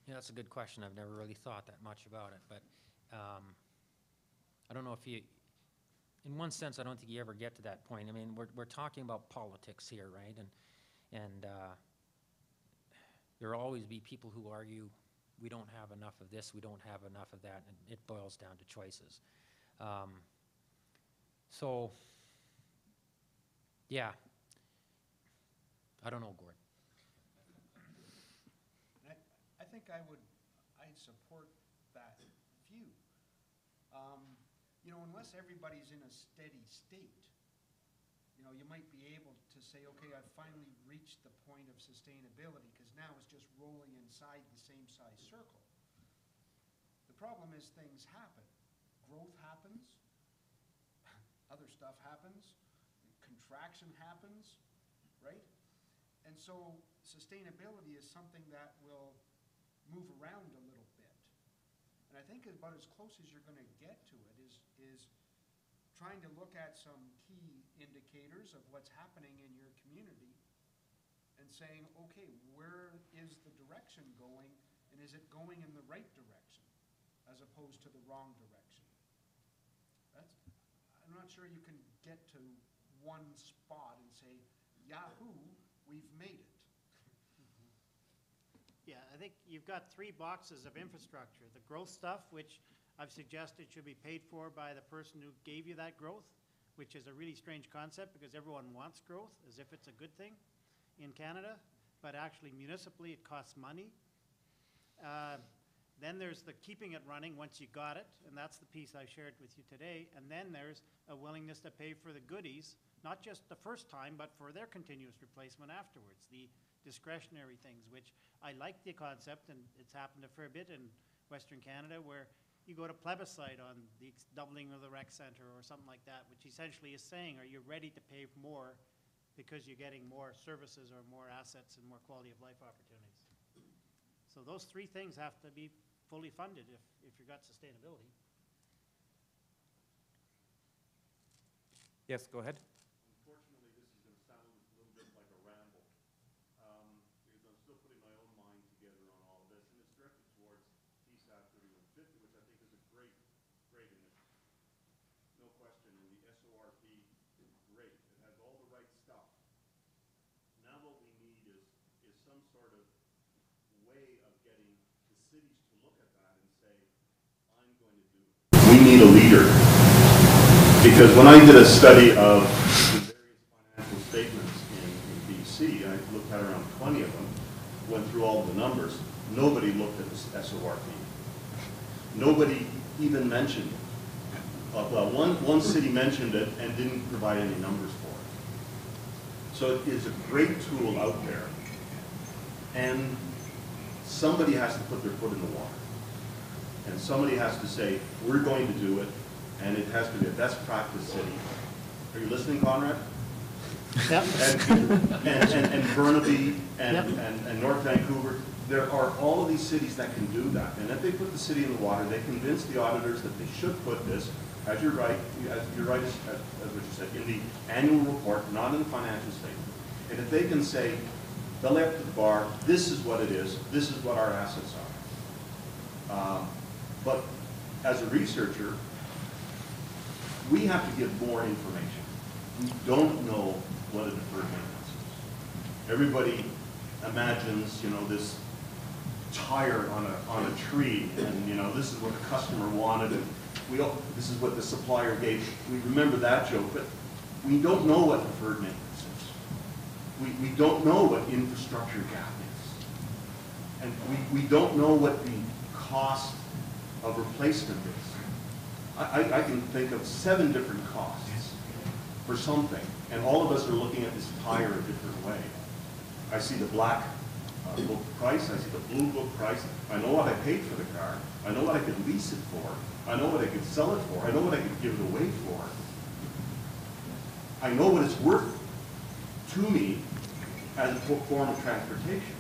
[SPEAKER 2] Yeah, that's a good question. I've never really thought that much about it, but I don't know if you, in one sense, I don't think you ever get to that point. I mean, we're talking about politics here, right? And there will always be people who argue we don't have enough of this, we don't have enough of that, and it boils down to choices. So, yeah, I don't know, Gord.
[SPEAKER 4] I think I'd support that view. You know, unless everybody's in a steady state, you know, you might be able to say, okay, I've finally reached the point of sustainability, because now it's just rolling inside the same size circle. The problem is things happen. Growth happens, other stuff happens, contraction happens, right? And so sustainability is something that will move around a little bit. And I think about as close as you're going to get to it is trying to look at some key indicators of what's happening in your community and saying, okay, where is the direction going, and is it going in the right direction as opposed to the wrong direction? I'm not sure you can get to one spot and say, Yahoo, we've made it.
[SPEAKER 3] Yeah, I think you've got three boxes of infrastructure. The growth stuff, which I've suggested should be paid for by the person who gave you that growth, which is a really strange concept because everyone wants growth as if it's a good thing in Canada, but actually municipally it costs money. Then there's the keeping it running once you got it, and that's the piece I shared with you today. And then there's a willingness to pay for the goodies, not just the first time, but for their continuous replacement afterwards, the discretionary things, which I like the concept, and it's happened a fair bit in Western Canada, where you go to plebiscite on the doubling of the rec center or something like that, which essentially is saying, are you ready to pay more because you're getting more services or more assets and more quality of life opportunities? So those three things have to be fully funded if you've got sustainability.
[SPEAKER 1] Yes, go ahead.
[SPEAKER 7] Unfortunately, this is going to sound a little bit like a ramble, because I'm still putting my own mind together on all of this, and it's directed towards TSAT 3150, which I think is a great initiative. No question, and the SORP is great. It has all the right stuff. Now what we need is some sort of way of getting the cities to look at that and say, I'm going to do it.
[SPEAKER 8] We need a leader. Because when I did a study of the various financial statements in BC, I looked at around 20 of them, went through all the numbers, nobody looked at the SORP. Nobody even mentioned it. Well, one city mentioned it and didn't provide any numbers for it. So it is a great tool out there, and somebody has to put their foot in the water. And somebody has to say, we're going to do it, and it has to be a best practice city. Are you listening, Conrad?
[SPEAKER 3] Yep.
[SPEAKER 8] And Burnaby and,
[SPEAKER 3] Yep.
[SPEAKER 8] and North Vancouver, there are all of these cities that can do that. And if they put the city in the water, they convince the auditors that they should put this, as you're right, as what you said, in the annual report, not in the financial statement. And if they can say, they'll lay up to the bar, this is what it is, this is what our assets are. But as a researcher,
[SPEAKER 9] we have to give more information. We don't know what a deferred maintenance is. Everybody imagines, you know, this tire on a tree, and, you know, this is what the customer wanted, and this is what the supplier gave. We remember that joke, but we don't know what deferred maintenance is. We don't know what infrastructure gap is. And we don't know what the cost of replacement is. I can think of 7 different costs for something, and all of us are looking at this tire a different way. I see the black book price, I see the blue book price, I know what I paid for the car, I know what I could lease it for, I know what I could sell it for, I know what I could give it away for. I know what it's worth to me as a form of transportation.